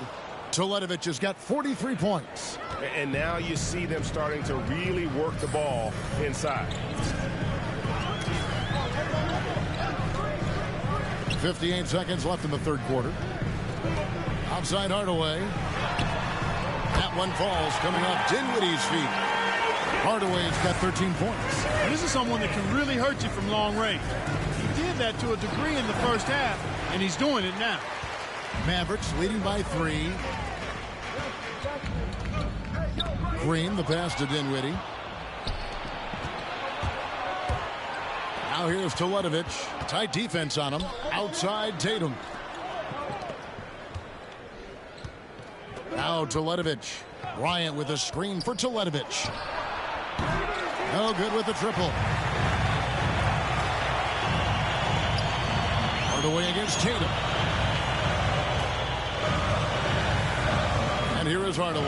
Speaker 6: Teletovic has got 43 points.
Speaker 11: And now you see them starting to really work the ball inside.
Speaker 6: 58 seconds left in the third quarter. Outside Hardaway. That one falls coming off Dinwiddie's feet. Hardaway's got 13 points.
Speaker 5: And this is someone that can really hurt you from long range. He did that to a degree in the first half, and he's doing it now.
Speaker 6: Mavericks leading by 3. Green, the pass to Dinwiddie. Now here's Teletovic. Tight defense on him. Outside Tatum. Now Teletovic. Bryant with a screen for Teletovic. No good with the triple. Hardaway against Tatum. And here is Hardaway.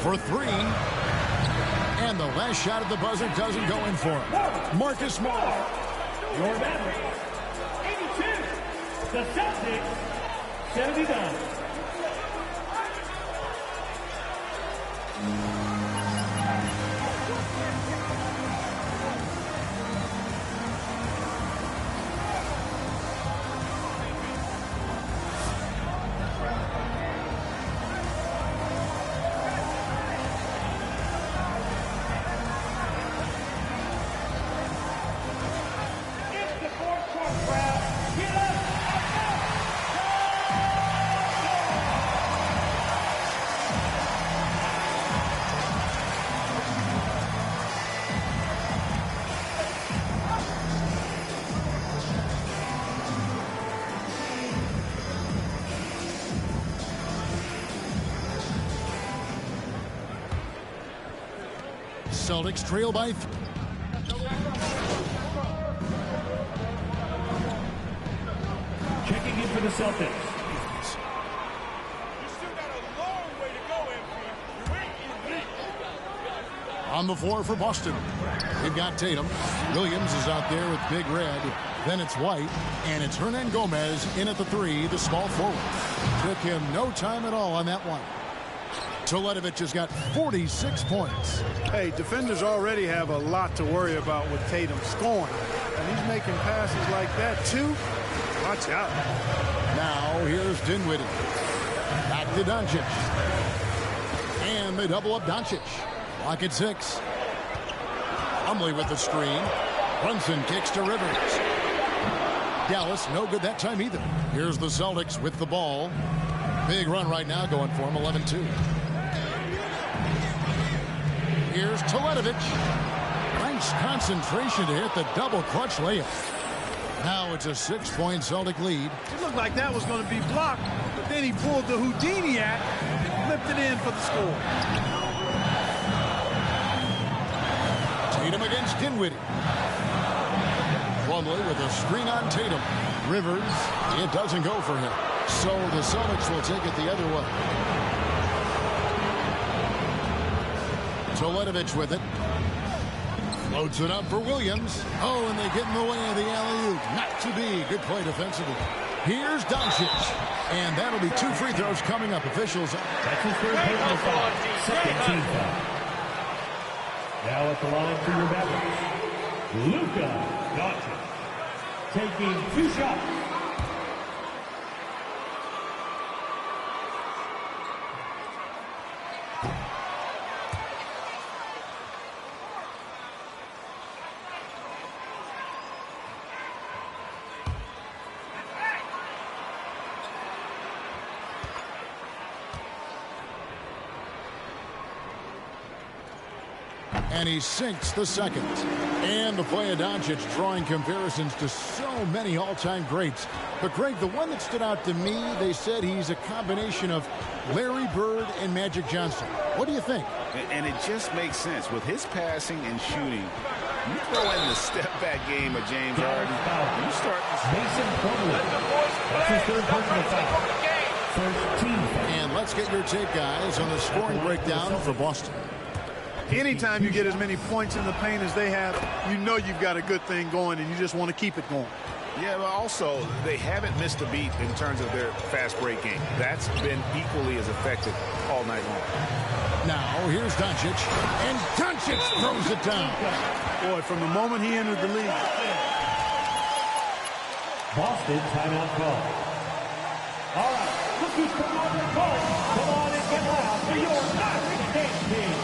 Speaker 6: For 3. And the last shot at the buzzer doesn't go in for him. Marcus Smart.
Speaker 9: Your Mavericks, 82. The Celtics, 79.
Speaker 6: Celtics trail by 3.
Speaker 9: Checking in for the Celtics.
Speaker 6: On the floor for Boston. They've got Tatum. Williams is out there with Big Red. Then it's White. And it's Hernan Gomez in at the 3, the small forward. Took him no time at all on that one. Teletovic has got 46 points.
Speaker 5: Hey, defenders already have a lot to worry about with Tatum scoring. And he's making passes like that, too. Watch out.
Speaker 6: Now, here's Dinwiddie. Back to Doncic. And they double up Doncic. Lock at 6. Plumlee with the screen. Brunson kicks to Rivers. Dallas, no good that time either. Here's the Celtics with the ball. Big run right now going for him, 11-2. Here's Teletovic. Nice concentration to hit the double clutch layup. Now it's a 6-point Celtic lead.
Speaker 5: It looked like that was going to be blocked, but then he pulled the Houdini act and flipped it in for the score.
Speaker 6: Tatum against Dinwiddie. Plumlee with a screen on Tatum. Rivers, it doesn't go for him. So the Celtics will take it the other way. Teletovic with it. Floats it up for Williams. Oh, and they get in the way of the alley-oop. Not to be. Good play defensively. Here's Doncic. And that'll be 2 free throws coming up. Officials.
Speaker 9: That's his third personal foul. Second team foul. Now at the line for your Mavericks, Luka Doncic, taking 2 shots.
Speaker 6: And he sinks the second. And the play of Doncic drawing comparisons to so many all-time greats. But, Greg, the one that stood out to me, they said he's a combination of Larry Bird and Magic Johnson. What do you think?
Speaker 8: And it just makes sense. With his passing and shooting, you throw in the step-back game of James Harden, you start to
Speaker 9: Mason Plumlee. That's his third personal foul. First team foul.
Speaker 6: And let's get your take, guys, on the scoring breakdown for Boston.
Speaker 5: Anytime you get as many points in the paint as they have, you know you've got a good thing going, and you just want to keep it going.
Speaker 8: Yeah, but also, they haven't missed a beat in terms of their fast break game. That's been equally as effective all night long.
Speaker 6: Now, here's Doncic, and Doncic throws it down.
Speaker 5: Boy, from the moment he entered the league.
Speaker 9: Boston timeout call. All right, rookies come on and call. Come on and get loud for your Mavericks dance team.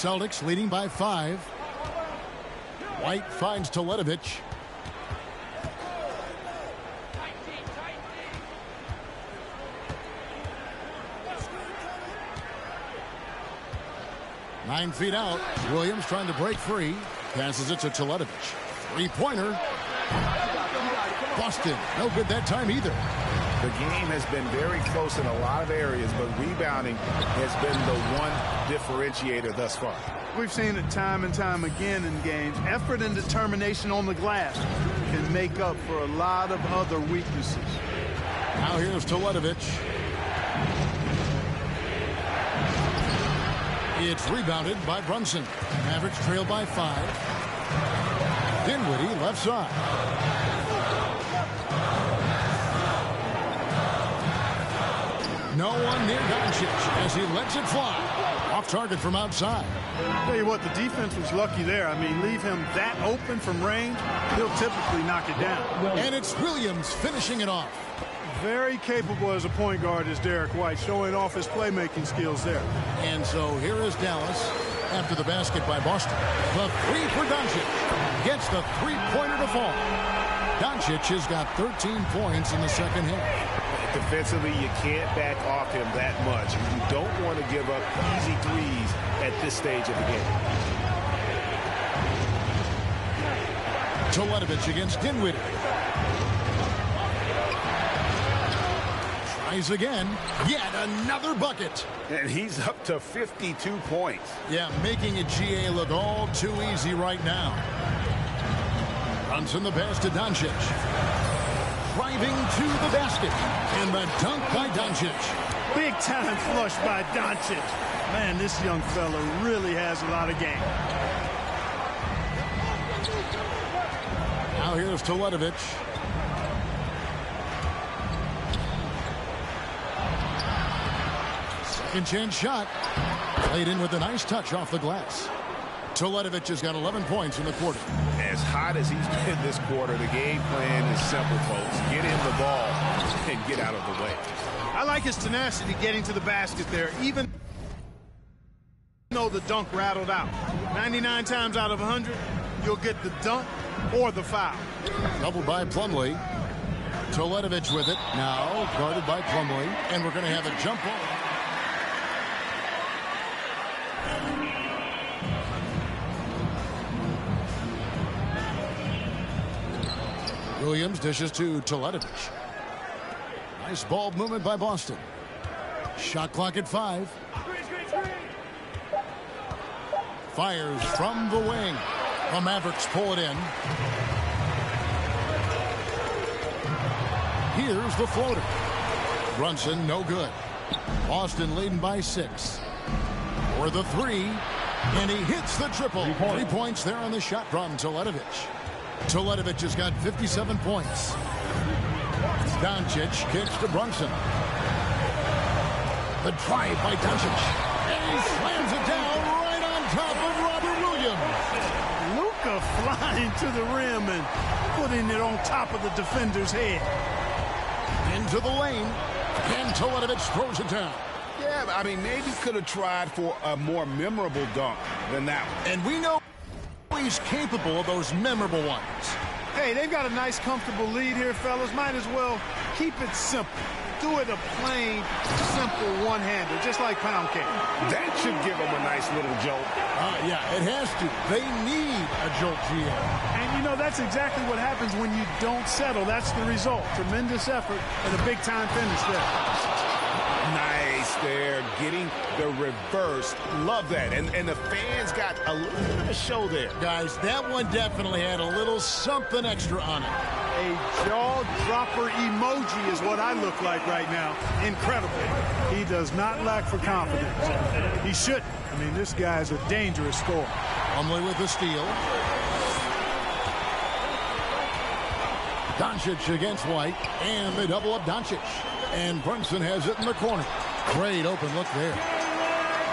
Speaker 6: Celtics leading by 5. White finds Teletovic. Nine feet out. Williams trying to break free. Passes it to Teletovic. Three-pointer. Boston. No good that time either.
Speaker 8: The game has been very close in a lot of areas, but rebounding has been the one differentiator thus far.
Speaker 5: We've seen it time and time again in games. Effort and determination on the glass can make up for a lot of other weaknesses.
Speaker 6: Now here's Teletovic. It's rebounded by Brunson. Mavericks trail by 5. Dinwiddie left side. No one near Doncic as he lets it fly. Off target from outside.
Speaker 5: Tell you what, the defense was lucky there. I mean, leave him that open from range, he'll typically knock it down.
Speaker 6: And it's Williams finishing it off.
Speaker 5: Very capable as a point guard is Derek White, showing off his playmaking skills there.
Speaker 6: And so here is Dallas after the basket by Boston. The three for Doncic. Gets the three-pointer to fall. Doncic has got 13 points in the second half.
Speaker 8: Defensively, you can't back off him that much. You don't want to give up easy threes at this stage of the game.
Speaker 6: Teletovic against Dinwiddie. Tries again. Yet another bucket.
Speaker 8: And he's up to 52 points.
Speaker 6: Yeah, making a GA look all too easy right now. Brunson the pass to Doncic. Driving to the basket. And the dunk by Doncic.
Speaker 5: Big time flush by Doncic. Man, this young fella really has a lot of game.
Speaker 6: Now here's Teletovic. Second chance shot. Played in with a nice touch off the glass. Teletovic has got 11 points in the quarter.
Speaker 8: As hot as he's been this quarter, the game plan is simple, folks. Get in the ball and get out of the way.
Speaker 5: I like his tenacity getting to the basket there, even though the dunk rattled out. 99 times out of 100, you'll get the dunk or the foul.
Speaker 6: Doubled by Plumlee. Teletovic with it. Now guarded by Plumlee. And we're going to have a jump ball. Williams dishes to Teletovic. Nice ball movement by Boston. Shot clock at 5. Fires from the wing. The Mavericks pull it in. Here's the floater. Brunson, no good. Boston leading by 6. For the 3. And he hits the triple. 3 points there on the shot from Teletovic. Teletovic has got 57 points. Doncic kicks to Brunson. The drive by Doncic. And he slams it down right on top of Robert Williams.
Speaker 5: Luka flying to the rim and putting it on top of the defender's head.
Speaker 6: Into the lane. And Teletovic throws it down.
Speaker 8: Yeah, I mean, maybe could have tried for a more memorable dunk than that one.
Speaker 6: And we know he's capable of those memorable ones.
Speaker 5: Hey, they've got a nice, comfortable lead here, fellas. Might as well keep it simple. Do it a plain, simple one-hander, just like pound cake.
Speaker 8: That should give them a nice little jolt.
Speaker 6: Yeah, it has to. They need a jolt, GM.
Speaker 5: And, you know, that's exactly what happens when you don't settle. That's the result. Tremendous effort and a big-time finish there.
Speaker 8: Nice Nice there, getting the reverse. Love that. And the fans got a little bit of a show there.
Speaker 6: Guys, that one definitely had a little something extra on it.
Speaker 5: A jaw-dropper emoji is what I look like right now. Incredible. He does not lack for confidence. He shouldn't. I mean, this guy's a dangerous scorer.
Speaker 6: Plumlee with the steal. Doncic against White, and they double up Doncic. And Brunson has it in the corner. Great open look there.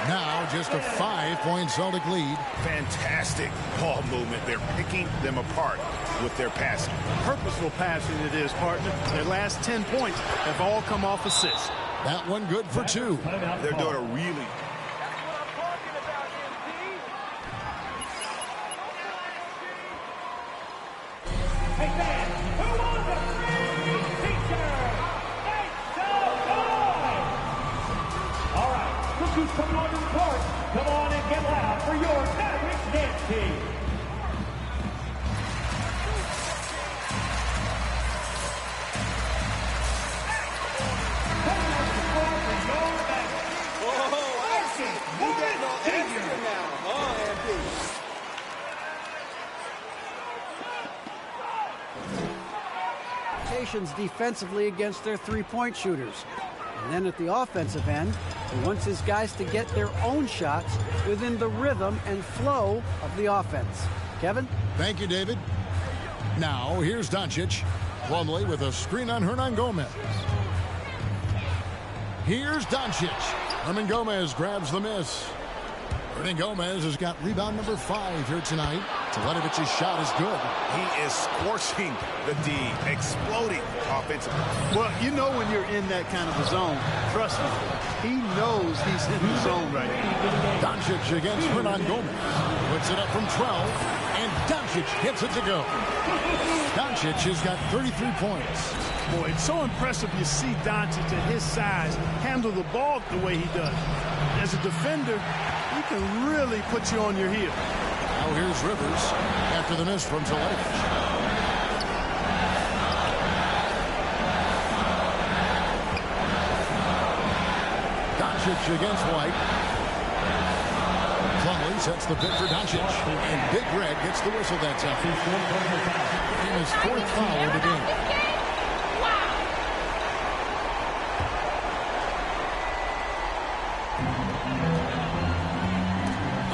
Speaker 6: Now just a 5-point Celtic lead.
Speaker 8: Fantastic ball movement. They're picking them apart with their passing.
Speaker 5: Purposeful passing it is, partner. Their last 10 points have all come off assists.
Speaker 6: That one good for 2.
Speaker 8: They're doing a really...
Speaker 9: Hey, fans, who wants a free t-shirt? Make some noise! All right, look who's coming on to the court. Come on and get loud for your Mavericks dance team.
Speaker 7: Defensively against their three-point shooters. And then at the offensive end, he wants his guys to get their own shots within the rhythm and flow of the offense. Kevin?
Speaker 6: Thank you, David. Now, here's Doncic. Plumlee with a screen on Hernangomez. Here's Doncic. Hernangomez grabs the miss. Hernangomez has got rebound number 5 here tonight. Teletovich's shot is good.
Speaker 8: He is scorching the D, exploding offensively.
Speaker 5: Well, you know when you're in that kind of a zone, trust me, he knows he's in the zone right now.
Speaker 6: Doncic against Hernangomez. Puts it up from 12, and Doncic gets it to go. Doncic has got 33 points.
Speaker 5: Boy, it's so impressive you see Doncic at his size handle the ball the way he does. As a defender, he can really put you on your heel.
Speaker 6: Now here's Rivers after the miss from Celtics. Doncic against White. Plumlee sets the pick for Doncic. And Big Red gets the whistle that time. And his 4th foul of the game.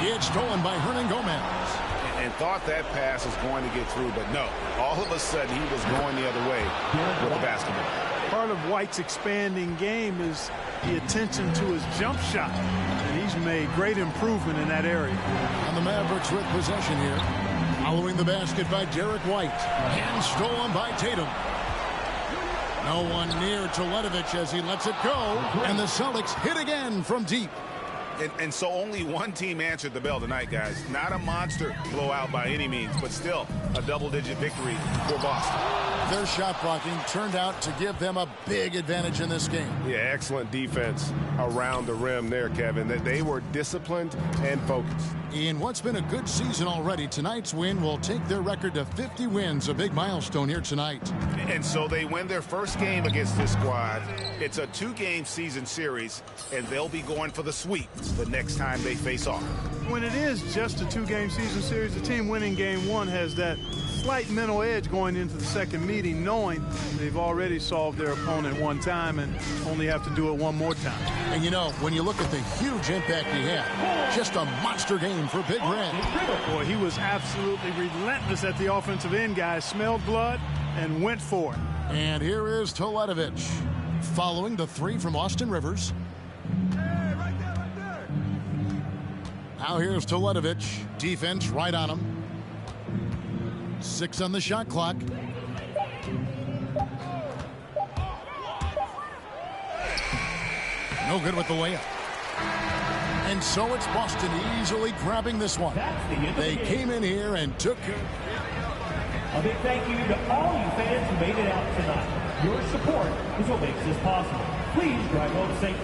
Speaker 6: It's stolen by Hernangomez.
Speaker 8: And thought that pass was going to get through, but no. All of a sudden, he was going the other way with the basketball.
Speaker 5: Part of White's expanding game is the attention to his jump shot. And he's made great improvement in that area.
Speaker 6: And the Mavericks with possession here. Following the basket by Derek White. And stolen by Tatum. No one near Teletovic as he lets it go. And the Celtics hit again from deep.
Speaker 8: And so only one team answered the bell tonight, guys. Not a monster blowout by any means, but still a double-digit victory for Boston.
Speaker 6: Their shot blocking turned out to give them a big advantage in this game.
Speaker 11: Yeah, excellent defense around the rim there, Kevin. They were disciplined and focused.
Speaker 6: In what's been a good season already, tonight's win will take their record to 50 wins, a big milestone here tonight.
Speaker 8: And so they win their first game against this squad. It's a 2-game season series, and they'll be going for the sweep the next time they face off.
Speaker 5: When it is just a 2-game season series, the team winning game 1 has that slight mental edge going into the second meeting, knowing they've already solved their opponent one time and only have to do it one more time.
Speaker 6: And you know, when you look at the huge impact he had, just a monster game for Big Red.
Speaker 5: Boy, he was absolutely relentless at the offensive end, guys. Smelled blood and went for it.
Speaker 6: And here is Teletovic following the 3 from Austin Rivers. Now here's Teletovic. Defense right on him. 6 on the shot clock. No good with the layup. And so it's Boston easily grabbing this one. They came in here and took it.
Speaker 9: A big thank you to all you fans who made it out tonight. Your support is what makes this possible. Please drive home safe.